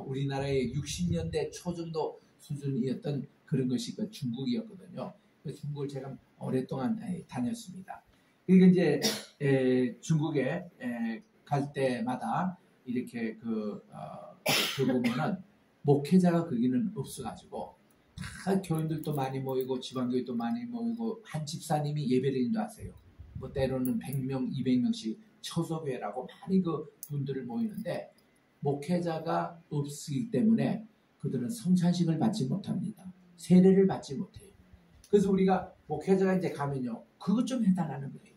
우리나라의 60년대 초 정도 수준이었던 그런 것이 그 중국이었거든요. 그 중국을 제가 오랫동안 다녔습니다. 그러니까 이제 중국에 갈 때마다 이렇게 보면은 목회자가 거기는 없어가지고 다 교인들도 많이 모이고 지방교회도 많이 모이고 한 집사님이 예배를 인도하세요. 뭐 때로는 100명, 200명씩 처소교회라고 많이 그 분들을 모이는데 목회자가 없기 때문에 그들은 성찬식을 받지 못합니다. 세례를 받지 못해요. 그래서 우리가 목회자가 이제 가면요, 그것 좀 해달라는 거예요.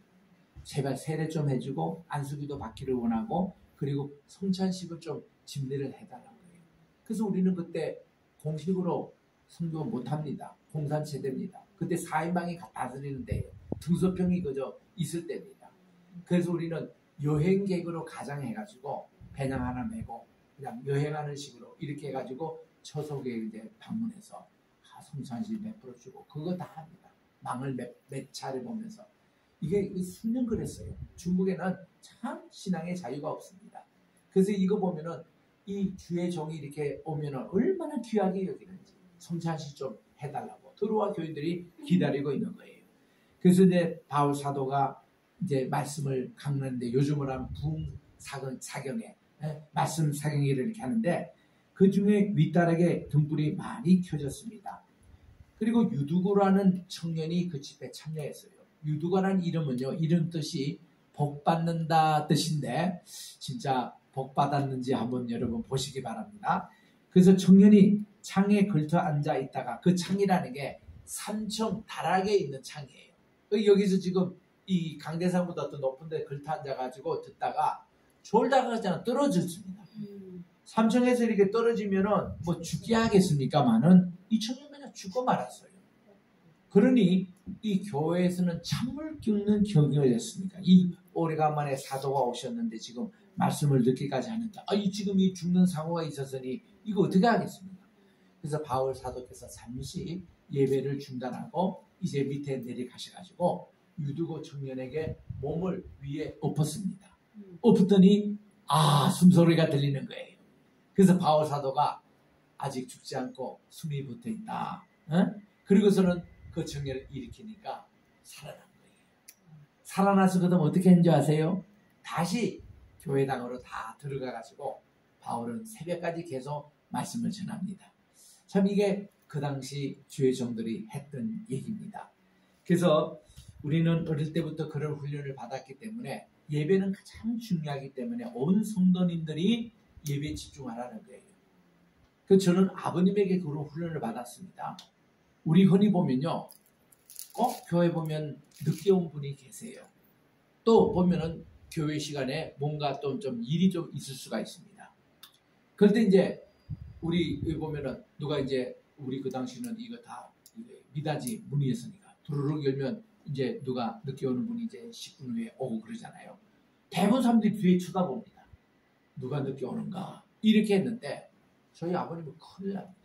제발 세례 좀 해주고 안수기도 받기를 원하고 그리고 성찬식을 좀 준비를 해달라는 거예요. 그래서 우리는 그때 공식으로 성교 못합니다. 공산체대입니다. 그때 4인방이 다스리는데 등소평이 그저 있을 때입니다. 그래서 우리는 여행객으로 가장해가지고 배낭 하나 메고 그냥 여행하는 식으로 이렇게 해가지고 처속에 이제 방문해서 성찬식 베풀어 주고 그거 다 합니다. 망을 몇 차례 보면서 이게 수년 그랬어요. 중국에는 참 신앙의 자유가 없습니다. 그래서 이거 보면은 이 주의 종이 이렇게 오면은 얼마나 귀하게 여기는지 성찬식 좀 해달라고 들어와 교인들이 기다리고 있는 거예요. 그래서 이제 바울 사도가 이제 말씀을 강론하는데 요즘을 하면 부흥 사경에 말씀 사경회를 이렇게 하는데 그 중에 윗다락에 등불이 많이 켜졌습니다. 그리고 유두고라는 청년이 그 집에 참여했어요. 유두고라는 이름은요, 이름 뜻이 복 받는다 뜻인데 진짜 복 받았는지 한번 여러분 보시기 바랍니다. 그래서 청년이 창에 걸터 앉아 있다가 그 창이라는 게 3층 다락에 있는 창이에요. 여기서 지금 이 강대상보다 더 높은 데 걸터 앉아가지고 듣다가 졸다가 그냥 떨어졌습니다. 3층에서 이렇게 떨어지면은 뭐 죽게 하겠습니까만은 이 청년 그냥 죽고 말았어요. 그러니 이 교회에서는 찬물 겪는 경우가 됐습니까? 이 오래간만에 사도가 오셨는데 지금 말씀을 듣기까지 하는데 지금 이 죽는 사고가 있었으니 이거 어떻게 하겠습니까? 그래서 바울 사도께서 잠시 예배를 중단하고 이제 밑에 내려가셔가지고 유두고 청년에게 몸을 위에 엎었습니다. 엎었더니 숨소리가 들리는 거예요. 그래서 바울 사도가 아직 죽지 않고 숨이 붙어 있다. 그리고서는 그 청년을 일으키니까 살아난 거예요. 살아나서 그다음 어떻게 했는지 아세요? 다시 교회당으로 다 들어가가지고 바울은 새벽까지 계속 말씀을 전합니다. 참 이게 그 당시 주의 종들이 했던 얘기입니다. 그래서 우리는 어릴 때부터 그런 훈련을 받았기 때문에 예배는 가장 중요하기 때문에 온 성도님들이 예배에 집중하라는 거예요. 그래서 저는 아버님에게 그런 훈련을 받았습니다. 우리 흔히 보면요, 교회 보면 늦게 온 분이 계세요. 또 보면은 교회 시간에 뭔가 또 좀 일이 좀 있을 수가 있습니다. 그런데 이제 우리 여기 보면은 누가 이제 우리 그 당시는 이거 다 미닫이 문이었으니까 두루룩 열면 이제 누가 늦게 오는 분이 이제 10분 후에 오고 그러잖아요. 대부분 사람들이 뒤에 쳐다봅니다. 누가 늦게 오는가 이렇게 했는데 저희 아버님은 큰일 납니다.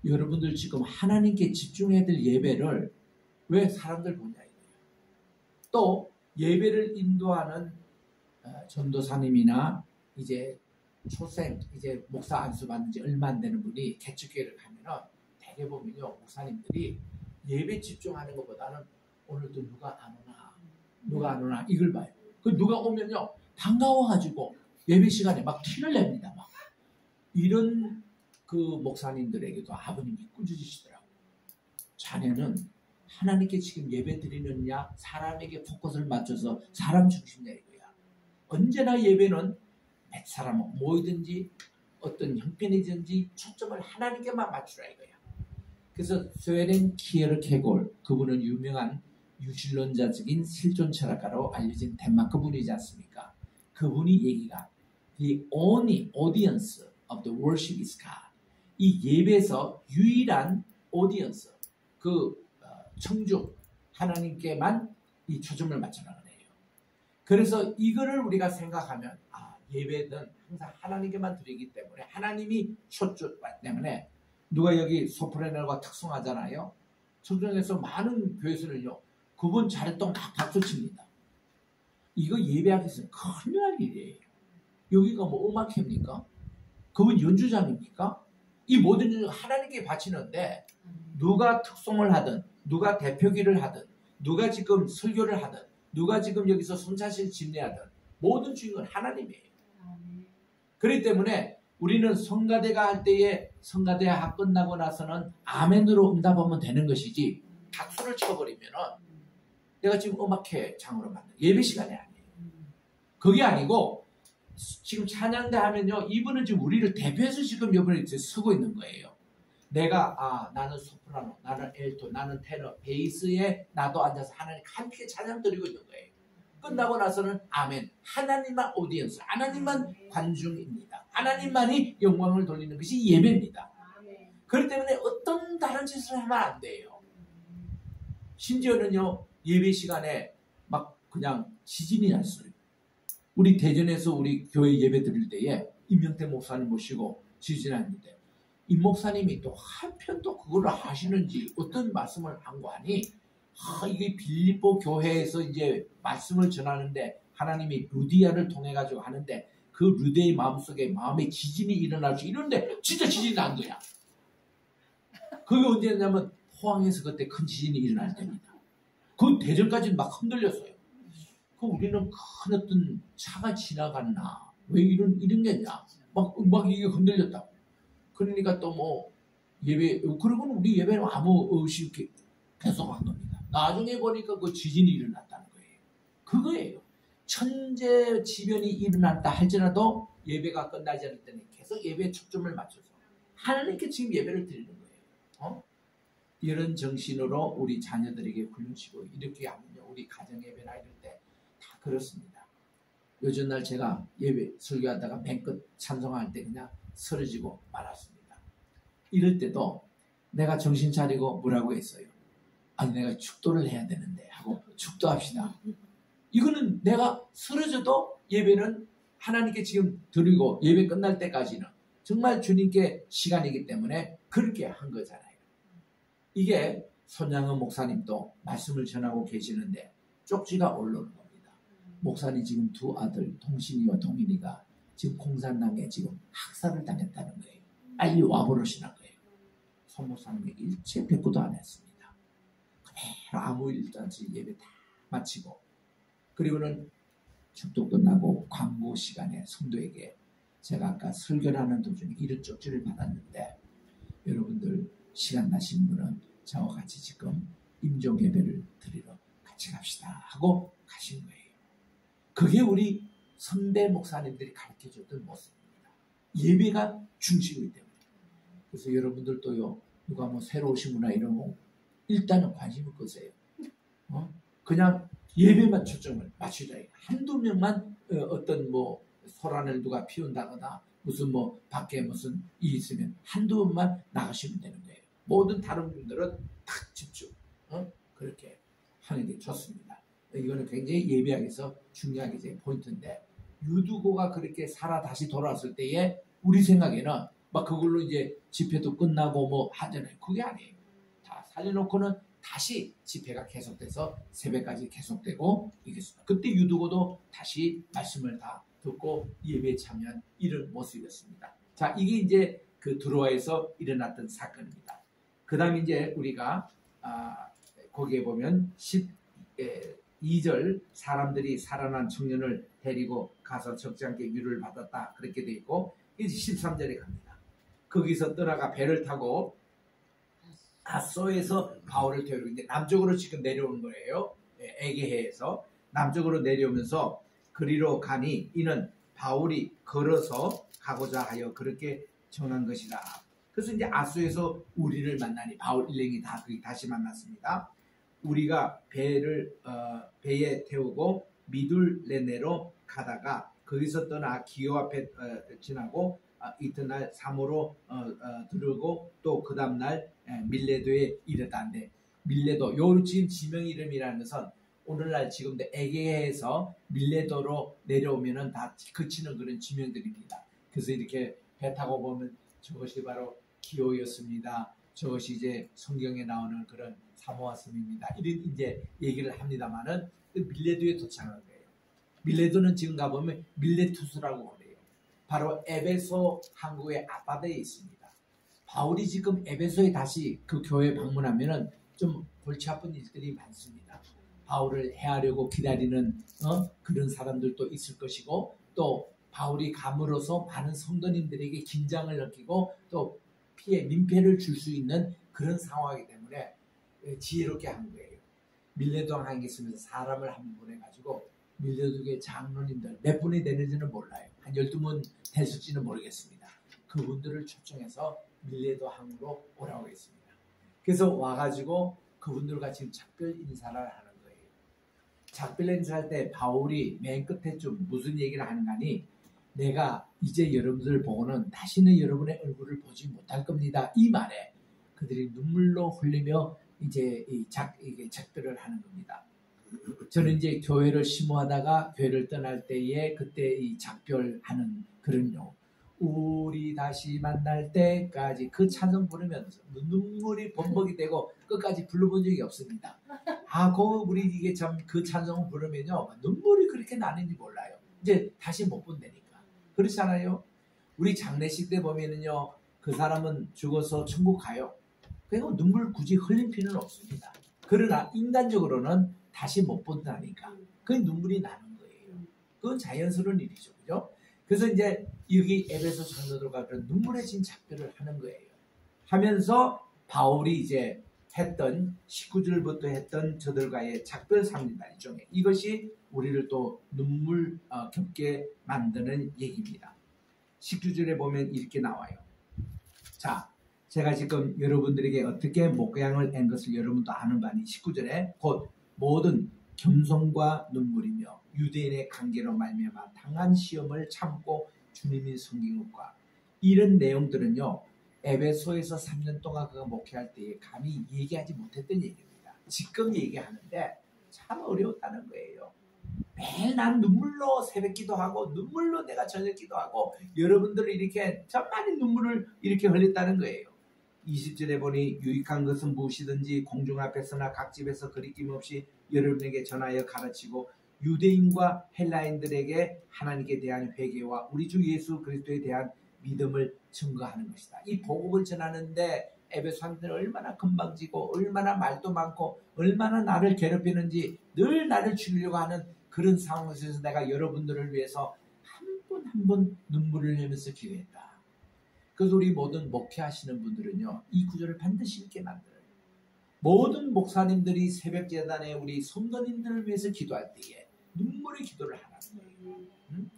여러분들 지금 하나님께 집중해야 될 예배를 왜 사람들 보냐 이거예요. 또 예배를 인도하는 전도사님이나 이제 초생 이제 목사 안수 받는 지 얼마 안 되는 분이 개척교회를 가면은 대개 보면요 목사님들이 예배 집중하는 것보다는 오늘도 누가 안 오나 이걸 봐요. 그 누가 오면요 반가워가지고 예배 시간에 막 티를 냅니다. 막 이런 그 목사님들에게도 아버님이 꾸짖으시더라고요. 자네는 하나님께 지금 예배 드리느냐 사람에게 포커스를 맞춰서 사람 중심이냐 이거야. 언제나 예배는 몇 사람 모이든지 어떤 형편이든지 초점을 하나님께만 맞추라 이거야. 그래서 스웨덴 키에르케골 그분은 유명한 유실론자적인 실존 철학가로 알려진 덴마크 분이지 않습니까? 그분이 얘기가 The only audience of the worship is God. 이 예배에서 유일한 오디언스, 그 청중 하나님께만 이 초점을 맞춰나가는 거예요. 그래서 이거를 우리가 생각하면 예배는 항상 하나님께만 드리기 때문에 하나님이 초점 때문에 누가 여기 소프라노가 특성하잖아요. 청중에서 많은 교회에서는요 그분 잘했던 막 박수칩니다. 이거 예배하기 위해서는 큰일 날 일이에요. 여기가 뭐 음악회입니까? 그분 연주자입니까? 이 모든 일을 하나님께 바치는데 누가 특송을 하든 누가 대표기를 하든 누가 지금 설교를 하든 누가 지금 여기서 손자실 집례하든 모든 주인공은 하나님이에요. 그렇기 때문에 우리는 성가대가 할 때에 성가대가 끝나고 나서는 아멘으로 응답하면 되는 것이지 박수를 쳐버리면은 내가 지금 음악회 장으로 만든 예배 시간이 아니에요. 그게 아니고 지금 찬양대 하면요 이분은 지금 우리를 대표해서 지금 이번에 서고 있는 거예요. 내가 나는 소프라노, 나는 엘토, 나는 테너, 베이스에 나도 앉아서 하나님 함께 찬양 드리고 있는 거예요. 끝나고 나서는 아멘. 하나님만 오디언스, 하나님만 관중입니다. 하나님만이 영광을 돌리는 것이 예배입니다. 그렇기 때문에 어떤 다른 짓을 하면 안 돼요. 심지어는요, 예배 시간에 막 그냥 지진이 났어요. 우리 대전에서 우리 교회 예배 드릴 때에 임명태 목사님 모시고 지진했는데 이 목사님이 또 한편 또 그걸 하시는지 어떤 말씀을 한 거 아니? 이게 빌립보 교회에서 이제 말씀을 전하는데 하나님이 루디아를 통해 가지고 하는데 그 루디아의 마음속에 마음에 지진이 일어날 수 이런데 진짜 지진이 난 거야. 그게 언제였냐면 포항에서 그때 큰 지진이 일어날 때입니다. 그 대전까지 막 흔들렸어요. 그 우리는 큰 어떤 차가 지나갔나 왜 이런 게 있냐 막 이게 흔들렸다고. 그러니까 또 뭐 예배 그러고는 우리 예배는 아무 의식 계속한 겁니다. 나중에 보니까 그 지진이 일어났다는 거예요. 그거예요. 천재지변이 일어났다 할지라도 예배가 끝나지 않을 때는 계속 예배에 초점을 맞춰서 하나님께 지금 예배를 드리는 거예요. 이런 정신으로 우리 자녀들에게 훈련시고 이렇게 하면요. 우리 가정 예배나 이럴 때 다 그렇습니다. 요즘 날 제가 예배 설교하다가 맨 끝 찬송할 때 그냥 쓰러지고 말았습니다. 이럴 때도 내가 정신 차리고 뭐라고 했어요. 아니 내가 축도를 해야 되는데 하고 축도합시다. 이거는 내가 쓰러져도 예배는 하나님께 지금 드리고 예배 끝날 때까지는 정말 주님께 시간이기 때문에 그렇게 한 거잖아요. 이게 손양은 목사님도 말씀을 전하고 계시는데 쪽지가 올라오는 겁니다. 목사님 지금 두 아들 동신이와 동인이가 지금 공산당에 지금 학살을 당했다는 거예요. 빨리 와보러시는 거예요. 손 목사님이 일체 배포도 안 했습니다. 그대로 아무 일도 없이 예배 다 마치고 그리고는 축도 끝나고 광고 시간에 성도에게 제가 아까 설교하는 도중에 이런 쪽지를 받았는데 여러분들 시간 나신 분은 저와 같이 지금 임종 예배를 드리러 같이 갑시다 하고 가신 거예요. 그게 우리 선배 목사님들이 가르쳐줬던 모습입니다. 예배가 중심이기 때문에. 그래서 여러분들도요 누가 뭐 새로 오신 분이나 이러면 일단은 관심을 끄세요. 그냥 예배만 초점을 맞추자. 한두 명만 어떤 뭐 소란을 누가 피운다거나 무슨 뭐 밖에 무슨 일이 있으면 한두 번만 나가시면 되는 거예요. 모든 다른 분들은 탁 집중. 그렇게 하는 게 좋습니다. 이거는 굉장히 예배학에서 중요하게 제 포인트인데 유두고가 그렇게 살아 다시 돌아왔을 때에 우리 생각에는 막 그걸로 이제 집회도 끝나고 뭐 하잖아요. 그게 아니에요. 다 살려놓고는 다시 집회가 계속돼서 새벽까지 계속되고 이겠습니다. 그때 유두고도 다시 말씀을 다 듣고 예배에 참여한 이런 모습이었습니다. 자, 이게 이제 그 드로아에서 일어났던 사건입니다. 그 다음에 이제 우리가 거기에 보면 12절 사람들이 살아난 청년을 데리고 가서 적지 않게 위로를 받았다 그렇게 돼 있고 이제 13절에 갑니다. 거기서 떠나가 배를 타고 아소에서 바울을 데리고 이제 남쪽으로 지금 내려오는 거예요. 에게해에서 남쪽으로 내려오면서 그리로 가니 이는 바울이 걸어서 가고자 하여 그렇게 정한 것이다. 그래서 이제 아소에서 우리를 만나니 바울 일행이 다 거기 다시 만났습니다. 우리가 배에 태우고 미둘레네로 가다가 거기서 떠나 기호 앞에 지나고 이튿날 사모로 들르고 또 그 다음날 밀레도에 이르다는데 밀레도 요 지금 지명 이름이라는 것은 오늘날 지금 에게해에서 밀레도로 내려오면은 다 그치는 그런 지명들입니다. 그래서 이렇게 배 타고 보면 저것이 바로 기호였습니다. 저것이 이제 성경에 나오는 그런 사모아 섬입니다. 이런 이제 얘기를 합니다만은 밀레도에 도착한 거예요. 밀레도는 지금 가보면 밀레투스라고 그래요. 바로 에베소 항구의 앞바다에 있습니다. 바울이 지금 에베소에 다시 그 교회 방문하면은 좀 골치 아픈 일들이 많습니다. 바울을 해하려고 기다리는 그런 사람들도 있을 것이고 또 바울이 감으로써 많은 성도님들에게 긴장을 느끼고 또 민폐를 줄 수 있는 그런 상황이기 때문에 지혜롭게 한 거예요. 밀레도 항에 있으면서 사람을 한 분 보내가지고 밀레도의 장로님들 몇 분이 되는지는 몰라요. 한 12분 됐을지는 모르겠습니다. 그분들을 초청해서 밀레도 항으로 오라고 했습니다. 그래서 와가지고 그분들과 지금 작별 인사를 하는 거예요. 작별 인사할 때 바울이 맨 끝에 좀 무슨 얘기를 하는가니 내가 이제 여러분들 보고는 다시는 여러분의 얼굴을 보지 못할 겁니다. 이 말에 그들이 눈물로 흘리며 이제 작별을 하는 겁니다. 저는 이제 교회를 심호하다가 교회를 떠날 때에 그때 이 작별하는 그런 우리 다시 만날 때까지 그 찬송 부르면서 눈물이 범벅이 되고 끝까지 불러본 적이 없습니다. 우리 이게 참 그 찬송을 부르면요 눈물이 그렇게 나는지 몰라요. 이제 다시 못 본다니까. 그렇잖아요. 우리 장례식 때 보면은요 그 사람은 죽어서 천국 가요. 그리고 눈물 굳이 흘릴 필요는 없습니다. 그러나 인간적으로는 다시 못 본다니까. 그 눈물이 나는 거예요. 그건 자연스러운 일이죠. 그죠? 그래서 이제 여기 에베소 성도들과 그런 눈물의 진 작별을 하는 거예요. 하면서 바울이 이제 했던 19절부터 했던 저들과의 작별 상립니다. 일종의 이것이 우리를 또 눈물 겹게 만드는 얘기입니다. 19절에 보면 이렇게 나와요. 자, 제가 지금 여러분들에게 어떻게 목양을 한 것을 여러분도 아는 바니 19절에 곧 모든 겸손과 눈물이며 유대인의 관계로 말미암아 당한 시험을 참고 주님이 섬긴 것과 이런 내용들은요. 에베소에서 3년 동안 그가 목회할 때에 감히 얘기하지 못했던 얘기입니다. 지금 얘기하는데 참 어려웠다는 거예요. 매일 난 눈물로 새벽 기도하고 눈물로 내가 저녁 기도하고 여러분들을 이렇게 참 많은 눈물을 이렇게 흘렸다는 거예요. 20절에 보니 유익한 것은 무엇이든지 공중 앞에서나 각 집에서 거리낌 없이 여러분에게 전하여 가르치고 유대인과 헬라인들에게 하나님께 대한 회개와 우리 주 예수 그리스도에 대한 믿음을 증거하는 것이다. 이 복음을 전하는데 에베소 사람들은 얼마나 건방지고 얼마나 말도 많고 얼마나 나를 괴롭히는지 늘 나를 죽이려고 하는 그런 상황에서 내가 여러분들을 위해서 한 분 한 분 눈물을 흘리면서 기도했다. 그래서 우리 모든 목회하시는 분들은요. 이 구절을 반드시 읽게 만들어요. 모든 목사님들이 새벽 제단에 우리 성도님들을 위해서 기도할 때에 눈물의 기도를 하라는 거예요. 응?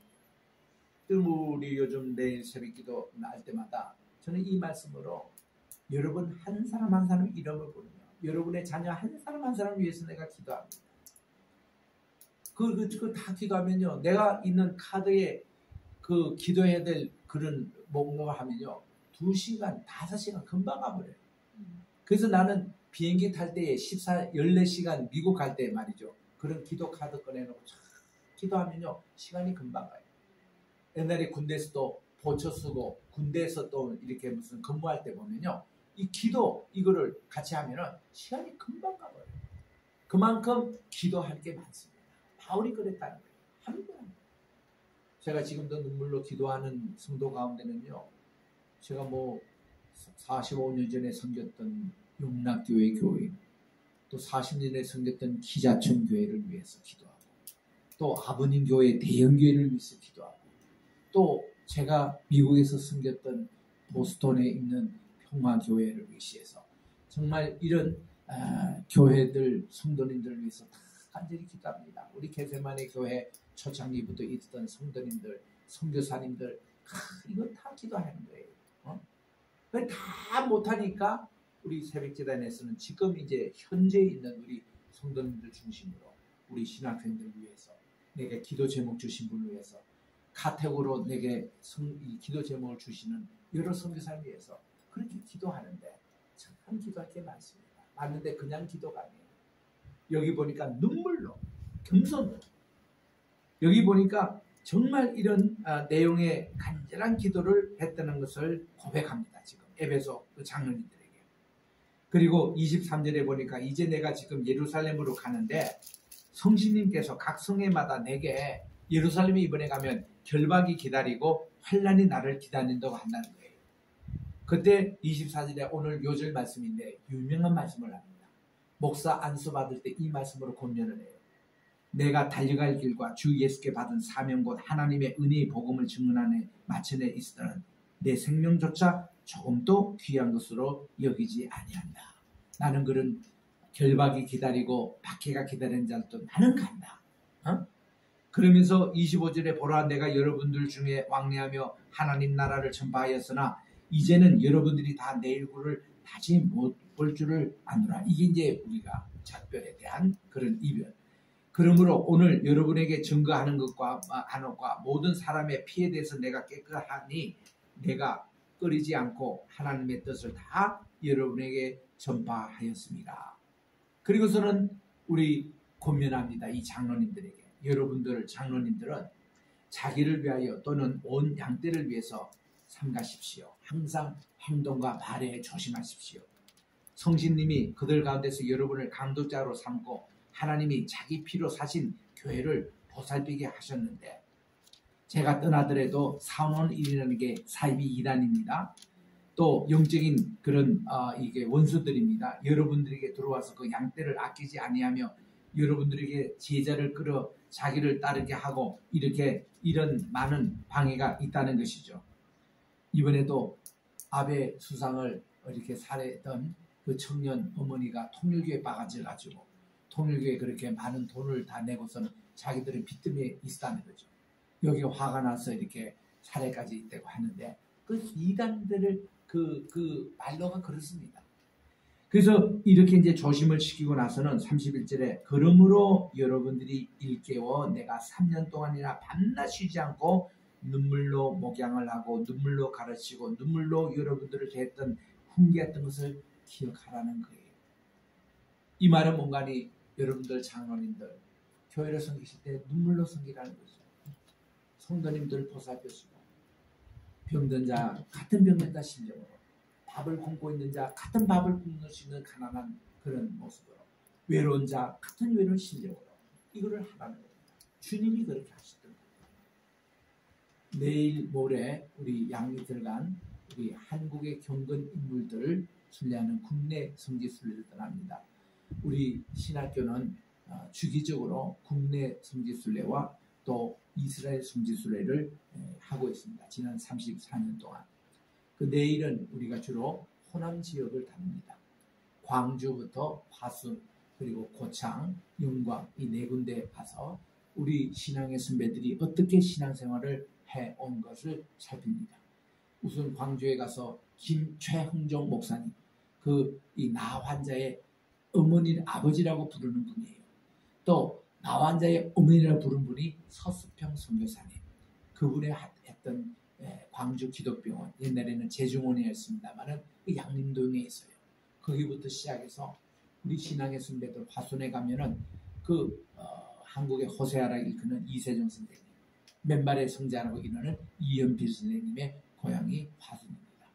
우리 요즘 내일 새벽 기도 날 때마다 저는 이 말씀으로 여러분 한 사람 한 사람 이름을 부르며 여러분의 자녀 한 사람 한 사람을 위해서 내가 기도합니다. 그거 다 기도하면요. 내가 있는 카드에 그 기도해야 될 그런 뭔가 하면요. 2시간, 5시간 금방 가버려요. 그래서 나는 비행기 탈 때에 14시간 미국 갈 때 말이죠. 그런 기도 카드 꺼내놓고 기도하면요. 시간이 금방 가요. 옛날에 군대에서도 보초 쓰고 군대에서 또 이렇게 무슨 근무할 때 보면요. 이 기도 이거를 같이 하면은 시간이 금방 가버려요. 그만큼 기도할 게 많습니다. 바울이 그랬다는 거예요. 한 번. 제가 지금도 눈물로 기도하는 성도 가운데는요. 제가 45년 전에 섬겼던 용락교회 교회 또 40년에 섬겼던 기자촌 교회를 위해서 기도하고 또 아버님 교회 대형교회를 위해서 기도하고 또 제가 미국에서 섬겼던 보스턴에 있는 평화교회를 위해서 정말 이런 교회들 성도님들을 위해서 다 간절히 기도합니다. 우리 게세마네 교회 초창기부터 있었던 성도님들, 선교사님들 이거 다 기도하는 거예요. 다 못하니까 우리 새벽재단에서는 지금 이제 현재 있는 우리 성도님들 중심으로 우리 신학생들 위해서 내게 기도 제목 주신 분을 위해서 카테고로 내게 이 기도 제목을 주시는 여러 선교사를 위해서 그렇게 기도하는데 참 기도할 게 많습니다. 맞는데 그냥 기도가 아니에요. 여기 보니까 눈물로 겸손으로 여기 보니까 정말 이런 내용의 간절한 기도를 했다는 것을 고백합니다. 지금 에베소 그 장로님들에게. 그리고 23절에 보니까 이제 내가 지금 예루살렘으로 가는데 성신님께서 각 성회마다 내게 예루살렘에 이번에 가면 결박이 기다리고 환란이 나를 기다린다고 한다는 거예요. 그때 24절에 오늘 요절 말씀인데 유명한 말씀을 합니다. 목사 안수 받을 때 이 말씀으로 권면을 해요. 내가 달려갈 길과 주 예수께 받은 사명 곧 하나님의 은혜의 복음을 증언하는 마천에 있으는 내 생명조차 조금도 귀한 것으로 여기지 아니한다. 나는 그런 결박이 기다리고 박해가 기다리는 자들도 나는 간다. 그러면서 25절에 보라 내가 여러분들 중에 왕래하며 하나님 나라를 전파하였으나 이제는 여러분들이 다 내 얼굴을 다시 못 볼 줄을 아노라. 이게 이제 우리가 작별에 대한 그런 이별. 그러므로 오늘 여러분에게 증거하는 것과 모든 사람의 피에 대해서 내가 깨끗하니 내가 꺼리지 않고 하나님의 뜻을 다 여러분에게 전파하였습니다. 그리고서는 우리 권면합니다. 이 장로님들에게. 여러분들 장로님들은 자기를 위하여 또는 온 양떼를 위해서 삼가십시오. 항상 행동과 말에 조심하십시오. 성신님이 그들 가운데서 여러분을 감독자로 삼고 하나님이 자기 피로 사신 교회를 보살피게 하셨는데 제가 떠나더라도 사원 일이라는 게 사이비 이단입니다. 또 영적인 그런 이게 원수들입니다. 여러분들에게 들어와서 그 양떼를 아끼지 아니하며 여러분들에게 제자를 끌어 자기를 따르게 하고 이렇게 이런 많은 방해가 있다는 것이죠. 이번에도 아베 수상을 이렇게 살해했던 그 청년 어머니가 통일교에 빠가져가지고 통일교에 그렇게 많은 돈을 다 내고서는 자기들은 빚더미에 있다는 거죠. 여기 화가 나서 이렇게 살해까지 있다고 하는데 그 이단들을 그 말로가 그렇습니다. 그래서 이렇게 이제 조심을 시키고 나서는 31절에 그러므로 여러분들이 일깨워 내가 3년 동안이나 밤낮 쉬지 않고 눈물로 목양을 하고 눈물로 가르치고 눈물로 여러분들을 대했던 훈계했던 것을 기억하라는 거예요. 이 말은 뭔가니 여러분들 장로님들 교회를 섬기실 때 눈물로 섬기라는 거죠. 성도님들 보살펴주고 병든 자 같은 병든 자 심정으로 밥을 굶고 있는 자 같은 밥을 굶는 수 있는 가난한 그런 모습으로 외로운 자 같은 외로운 심정으로 이거를 하라는 겁니다. 주님이 그렇게 하시던 거예요. 내일 모레 우리 양이틀간 우리 한국의 경건 인물들을 순례하는 국내 성지순례를 떠납니다. 우리 신학교는 주기적으로 국내 성지순례와 또 이스라엘 성지순례를 하고 있습니다. 지난 34년 동안. 그 내일은 우리가 주로 호남 지역을 다닙니다. 광주부터 화순 그리고 고창, 영광 이 네 군데 가서 우리 신앙의 선배들이 어떻게 신앙생활을 해온 것을 살핍니다. 우선 광주에 가서 김최흥종 목사님 이 나 환자의 어머니를 아버지라고 부르는 분이에요. 또 나 환자의 어머니라고 부르는 분이 서수평 선교사님. 그분이 했던 광주 기독병원 옛날에는 제중원이었습니다만은 그 양림동에 있어요. 거기부터 시작해서 우리 신앙의 선배들 화순에 가면은 한국의 호세아라 일컫는 이세종 선생님, 맨발의 성자라고 이르는 이연필 선생님의 고향이 화순입니다.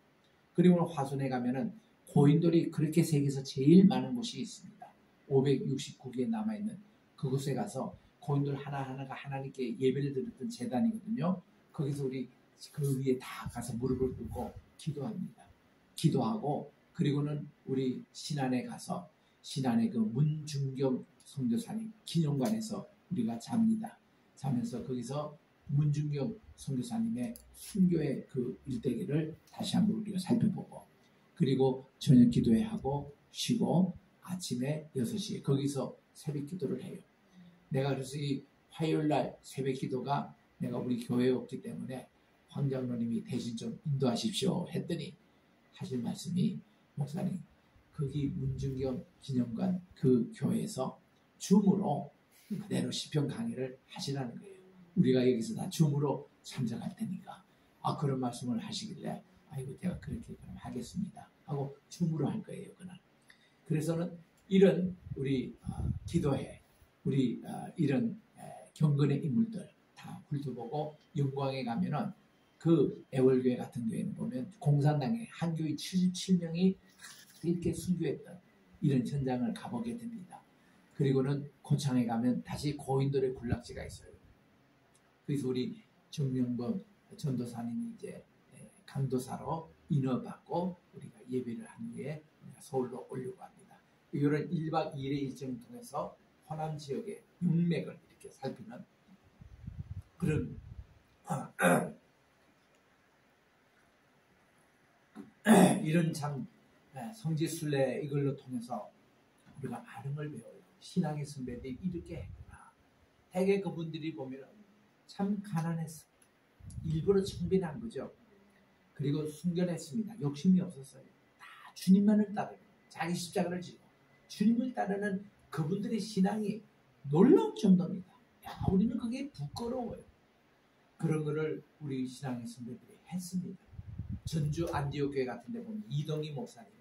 그리고 화순에 가면은 고인돌이 그렇게 세계에서 제일 많은 곳이 있습니다. 569개 남아있는 그곳에 가서 고인돌 하나하나가 하나님께 예배를 드렸던 제단이거든요. 거기서 우리 그 위에 다 가서 무릎을 꿇고 기도합니다. 기도하고 그리고는 우리 신안에 가서 신안의 그 문중경 선교사님 기념관에서 우리가 잡니다. 자면서 거기서 문중경 선교사님의 순교의 그 일대기를 다시 한번 우리가 살펴보고 그리고 저녁 기도회 하고 쉬고 아침에 6시에 거기서 새벽 기도를 해요. 내가 그래서 이 화요일날 새벽 기도가 내가 우리 교회에 없기 때문에 황 장로님이 대신 좀 인도하십시오 했더니 하실 말씀이 목사님 거기 문중경 기념관 그 교회에서 줌으로 그대로 시편 강의를 하시라는 거예요. 우리가 여기서 다 줌으로 참석할 테니까 그런 말씀을 하시길래 아이고 제가 그렇게 그럼 하겠습니다 하고 줌으로 할 거예요 그날. 그래서는 이런 우리 기도회 우리 이런 경건의 인물들 다 훑어보고 영광에 가면은 그 애월교회 같은 교회는 보면 공산당의 한교인 77명이 이렇게 순교했던 이런 현장을 가보게 됩니다. 그리고는 고창에 가면 다시 고인돌의 군락지가 있어요. 그래서 우리 정명범 전도사님이 이제 강도사로 인허받고 우리가 예배를 한 후에 우리가 서울로 오려고 합니다. 이런 1박 2일의 일정을 통해서 호남 지역의 윤맥을 이렇게 살피는 그런 이런 참 성지순례 이걸로 통해서 우리가 많은 걸 배워요. 신앙의 선배들이 이렇게 했구나. 대개 그분들이 보면 참 가난했어. 일부러 청빈한 거죠. 그리고 순결했습니다. 욕심이 없었어요. 다 주님만을 따르고 자기 십자가를 지고 주님을 따르는 그분들의 신앙이 놀라울 정도입니다. 야, 우리는 그게 부끄러워요. 그런 거를 우리 신앙의 선배들이 했습니다. 전주 안디옥 교회 같은 데 보면 이동희 목사님이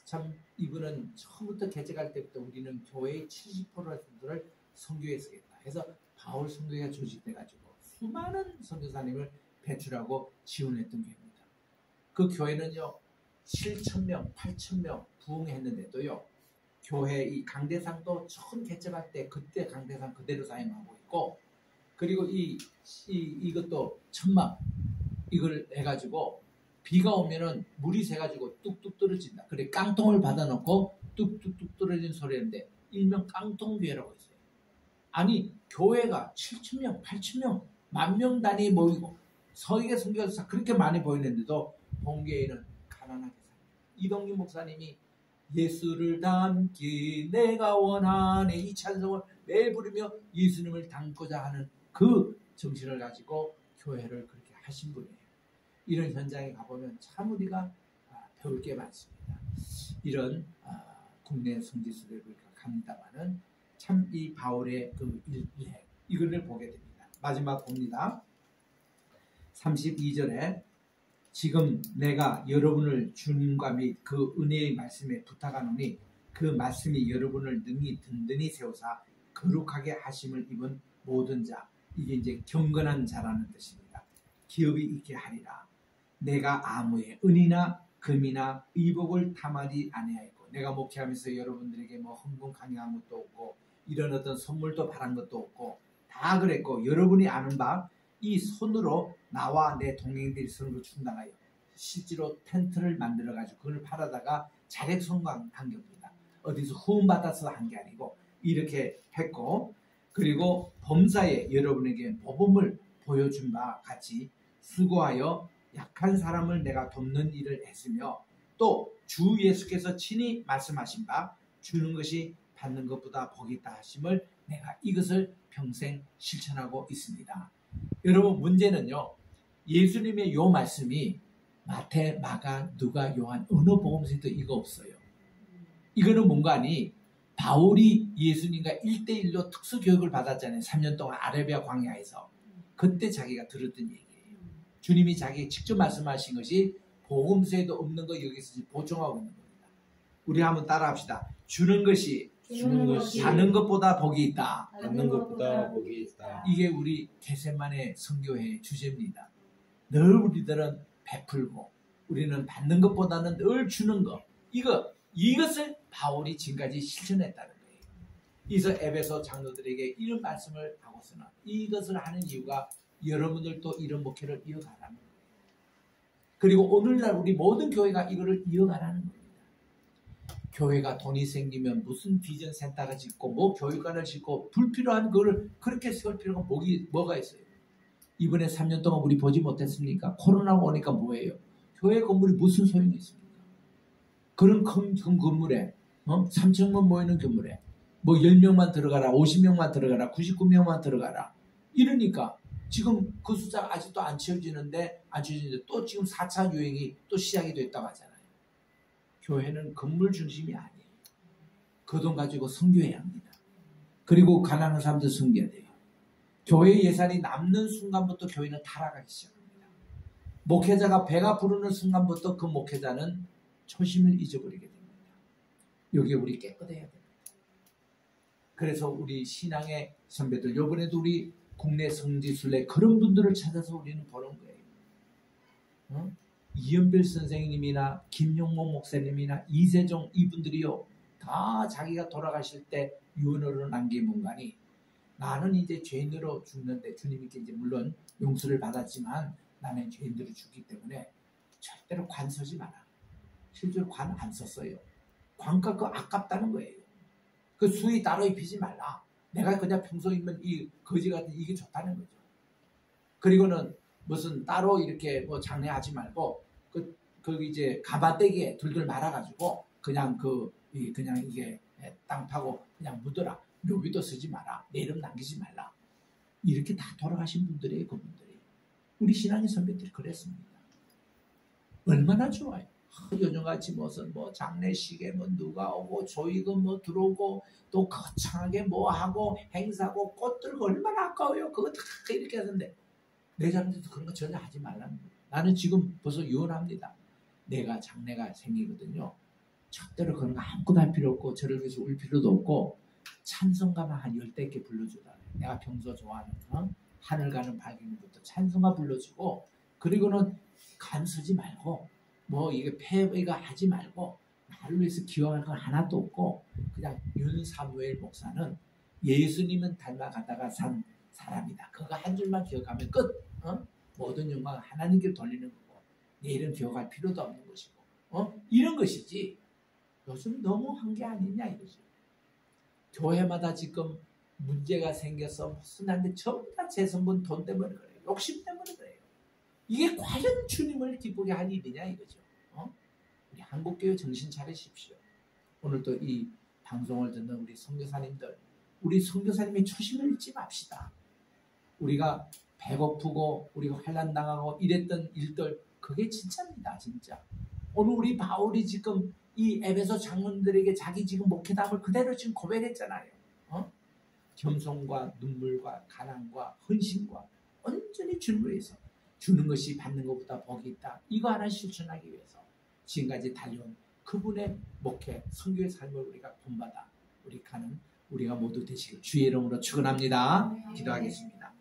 참 이분은 처음부터 개척할 때부터 우리는 교회의 70%를 선교에 쓰겠다 해서 바울 선교회가 조직돼가지고 수많은 선교사님을 배출하고 지원했던 교회입니다. 그 교회는요 7,000명, 8,000명 부흥했는데도요 교회 이 강대상도 처음 개척할 때 그때 강대상 그대로 사용하고 있고 그리고 이것도 천막 이걸 해가지고 비가 오면은 물이 새가지고 뚝뚝 떨어진다. 그래 깡통을 받아놓고 뚝뚝뚝 떨어지는 소리인데 일명 깡통교회라고 있어요. 아니 교회가 7,000명, 8,000명, 10,000명 단위 모이고 서기계 선교사 그렇게 많이 보이는데도 본교회는 가난하게 삽니다. 이동규 목사님이 예수를 닮기 내가 원하네 이 찬송을 매일 부르며 예수님을 닮고자 하는 그 정신을 가지고 교회를 그렇게 하신 분이에요. 이런 현장에 가보면 참 우리가 배울 게 많습니다. 이런 국내 성지순례를 우리가 갑니다만은 참 이 바울의 그 일해 이걸 보게 됩니다. 마지막 봅니다. 32절에 지금 내가 여러분을 주님과 및 그 은혜의 말씀에 부탁하노니 그 말씀이 여러분을 능히 든든히 세우사 거룩하게 하심을 입은 모든 자 이게 이제 경건한 자라는 뜻입니다. 기업이 있게 하리라. 내가 아무의 은이나 금이나 의복을 탐하지 아니하였고 내가 목회하면서 여러분들에게 뭐 헌금 강요한 것도 없고 이런 어떤 선물도 바란 것도 없고 다 그랬고 여러분이 아는 바 이 손으로 나와 내 동행들이 선으로 충당하여 실제로 텐트를 만들어 가지고 그걸 팔아다가 자력성광 한 겁니다. 어디서 후원받아서 한 게 아니고 이렇게 했고 그리고 범사에 여러분에게 모범을 보여준 바 같이 수고하여 약한 사람을 내가 돕는 일을 했으며 또 주 예수께서 친히 말씀하신 바 주는 것이 받는 것보다 복이 있다 하심을 내가 이것을 평생 실천하고 있습니다. 여러분 문제는요. 예수님의 요 말씀이 마태, 마가, 누가, 요한 어느 복음서에도 이거 없어요. 이거는 뭔가 하니 바울이 예수님과 1대1로 특수교육을 받았잖아요. 3년 동안 아라비아 광야에서. 그때 자기가 들었던 얘기예요. 주님이 자기가 직접 말씀하신 것이 복음서에도 없는 거 여기서 보충하고 있는 겁니다. 우리 한번 따라합시다. 주는 것이 받는 것보다 복이 있다. 받는 것보다 복이 있다. 이게 우리 게세마네 선교회의 주제입니다. 늘 우리들은 베풀고 우리는 받는 것보다는 늘 주는 것. 이것을 바울이 지금까지 실천했다는 거예요. 그래서 에베소 장로들에게 이런 말씀을 하고서는 이것을 하는 이유가 여러분들도 이런 목회를 이어가라는 거예요. 그리고 오늘날 우리 모든 교회가 이거를 이어가라는 겁니다. 교회가 돈이 생기면 무슨 비전 센터를 짓고 뭐 교육관을 짓고 불필요한 거를 그렇게 세울 필요가 뭐가 있어요. 이번에 3년 동안 우리 보지 못했습니까? 코로나가 오니까 뭐예요? 교회 건물이 무슨 소용이 있습니까? 그런 큰 건물에 3천명 모이는 건물에 뭐 10명만 들어가라 50명만 들어가라 99명만 들어가라 이러니까 지금 그 숫자가 아직도 안 채워지는데 또 지금 4차 유행이 또 시작이 됐다고 하잖아요. 교회는 건물 중심이 아니에요. 그 돈 가지고 선교해야 합니다. 그리고 가난한 사람들 섬겨야 돼요. 교회 예산이 남는 순간부터 교회는 타락하기 시작합니다. 목회자가 배가 부르는 순간부터 그 목회자는 초심을 잊어버리게 됩니다. 여기에 우리 깨끗해야 됩니다. 그래서 우리 신앙의 선배들, 이번에도 우리 국내 성지순례 그런 분들을 찾아서 우리는 보는 거예요. 이연필 선생님이나 김용모 목사님이나 이세종 이분들이요. 다 자기가 돌아가실 때 유언으로 남긴 문간이 나는 이제 죄인으로 죽는데 주님께 이제 물론 용서를 받았지만 나는 죄인으로 죽기 때문에 절대로 관 서지 마라. 실제로 관 안 썼어요. 관 깎고 아깝다는 거예요. 그 수의 따로 입히지 말라. 내가 그냥 평소에 입는 이 거지 같은 이게 좋다는 거죠. 그리고는 무슨 따로 이렇게 뭐 장례하지 말고 그 이제 가마떼기에 둘둘 말아가지고 그냥 그냥 이게 땅 파고 그냥 묻어라. 묘비도 쓰지 마라. 내 이름 남기지 말라. 이렇게 다 돌아가신 분들이에요. 그분들이. 우리 신앙의 선배들이 그랬습니다. 얼마나 좋아요. 요즘같이 무슨 뭐 장례식에 뭐 누가 오고 조이금 뭐 들어오고 또 거창하게 뭐 하고 행사하고 꽃 들고 얼마나 아까워요. 그거 다 이렇게 하는데 내 자녀도 그런 거 전혀 하지 말라는 거예요. 나는 지금 벌써 유언합니다. 내가 장래가 생기거든요. 절대로 그런 거 아무것도 할 필요 없고 저를 위해서 울 필요도 없고 찬송가만 한 10개 불러주라. 내가 평소 좋아하는 하늘 가는 밝음부터 찬송가 불러주고 그리고는 간서지 말고 뭐 이게 폐가 하지 말고 나를 위해서 기여할 건 하나도 없고 그냥 윤사무엘 목사는 예수님은 닮아가다가 산 사람이다. 그거 한 줄만 기억하면 끝. 모든 영광 하나님께 돌리는 거고 내 이름 기억할 필요도 없는 것이고 이런 것이지 요즘 너무 한 게 아니냐 이거지. 교회마다 지금 문제가 생겨서 무슨 한데 전부 다 재성분 돈 때문에 그래요. 욕심 때문에 그래요. 이게 과연 주님을 기쁘게 할 일이냐 이거죠. 우리 한국교회 정신 차리십시오. 오늘도 이 방송을 듣는 우리 선교사님들, 우리 선교사님의 초심을 잊지 맙시다. 우리가 배고프고 우리가 환난 당하고 이랬던 일들 그게 진짜입니다. 진짜. 오늘 우리 바울이 지금 이 에베소 장로들에게 자기 지금 목회담을 그대로 지금 고백했잖아요. 겸손과 눈물과 가난과 헌신과 온전히 주를 위해서 주는 것이 받는 것보다 복이 있다. 이거 하나 실천하기 위해서 지금까지 달려온 그분의 목회, 선교의 삶을 우리가 본받아 우리 가는 우리가 모두 되시길 주의 이름으로 축원합니다. 기도하겠습니다.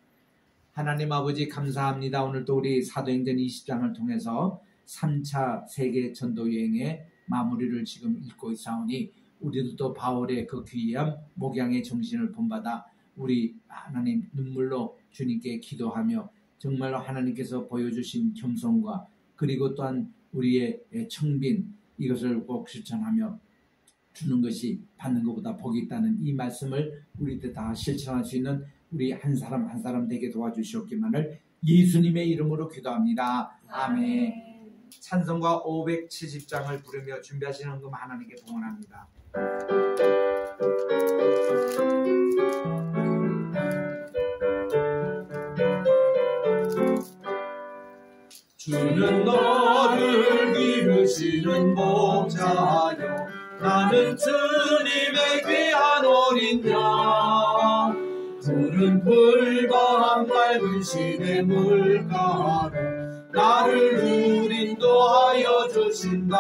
하나님 아버지 감사합니다. 오늘도 우리 사도행전 20장을 통해서 3차 세계 전도 여행의 마무리를 지금 읽고 있사오니 우리도 또 바울의 그 귀한 목양의 정신을 본받아 우리 하나님 눈물로 주님께 기도하며 정말로 하나님께서 보여주신 겸손과 그리고 또한 우리의 청빈 이것을 꼭 실천하며 주는 것이 받는 것보다 복이 있다는 이 말씀을 우리들 다 실천할 수 있는 우리 한 사람 한 사람 되게 도와주시옵기만을 예수님의 이름으로 기도합니다. 아멘. 찬송가 570장을 부르며 준비하시는 금 하나님께 봉헌합니다. 주는 너를 기르시는 목자여 나는 주님의 귀한 어린 양 푸른 풀과 맑은 시내 물가로 나를 인도하여 주신다.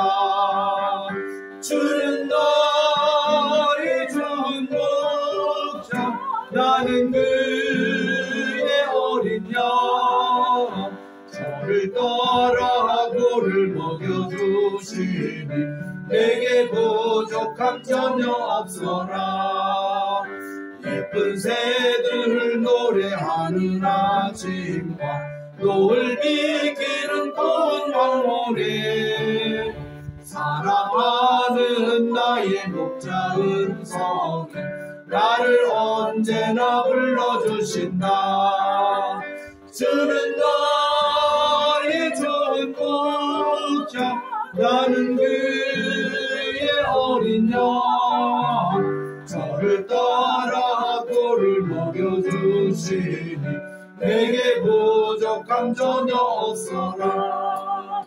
주는 너의 좋은 목자 나는 그의 어린 양 저를 따라 꼴을 먹여주시니 내게 부족함 전혀 없어라. 예쁜 새들 노래하는 아침과 노을 비키는 본 황홀에 사랑하는 나의 목자 은석이 나를 언제나 불러주신다. 주는 나의 좋은 목자 나는 그의 어린 양 저를 따라 꼴을 먹여주시니 내게 부족함 전혀 없어라.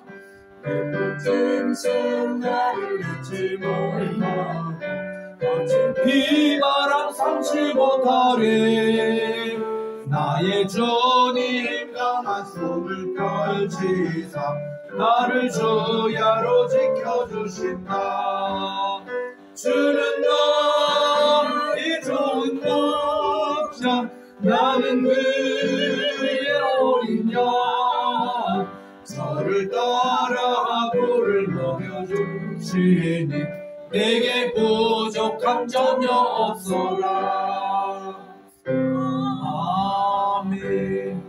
예쁜 짐승 나를 잊지 못하고 거친 비바람 삼지 못하리. 나의 주님 강한 손을 펼치사 나를 주야로 지켜주신다. 주는 나의 좋은 목자 나는 그의 어린 양 저를 따라 꼴을 먹여주시니 내게 부족함 전혀 없어라. 아멘.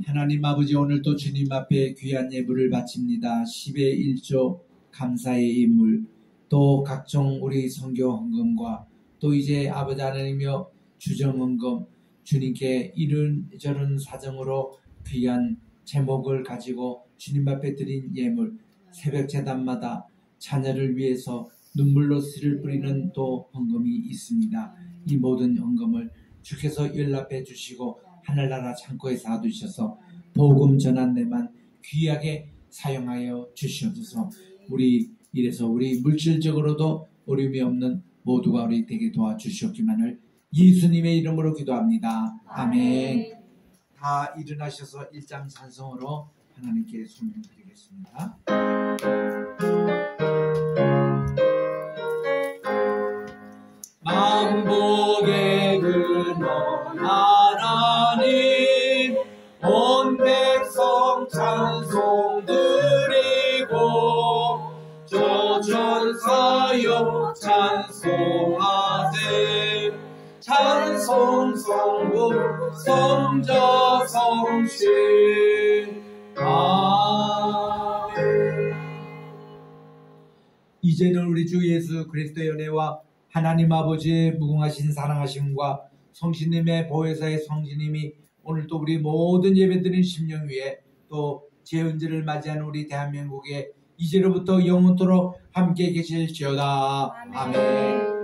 하나님 아버지 오늘도 주님 앞에 귀한 예물을 바칩니다. 10의 1조 감사의 인물 또 각종 우리 선교 헌금과 또 이제 아버지 하나님이여 주정 헌금 주님께 이런저런 사정으로 귀한 제목을 가지고 주님 앞에 드린 예물 새벽 제단마다 자녀를 위해서 눈물로 씨를 뿌리는 또 헌금이 있습니다. 이 모든 헌금을 주께서 연락해 주시고 하늘나라 창고에 쌓아두셔서 복음 전한 데만 귀하게 사용하여 주시옵소서. 우리 이래서 우리 물질적으로도 어려움이 없는 모두가 우리 되게 도와주시옵기만을 예수님의 이름으로 기도합니다. 아멘. 다 일어나셔서 일장 찬송으로 하나님께 손을 드리겠습니다. 만복의 근원 하나님 온 백성 찬송 드리고 조천사역 찬송하세 찬송 성부 성자 성신 아멘. 이제는 우리 주 예수 그리스도의 은혜와 하나님 아버지의 무궁하신 사랑하심과 성신님의 보혜사의 성신님이 오늘도 우리 모든 예배드린 심령 위에 또 재은지를 맞이하는 우리 대한민국에 이제로부터 영원토록 함께 계실지어다. 아멘.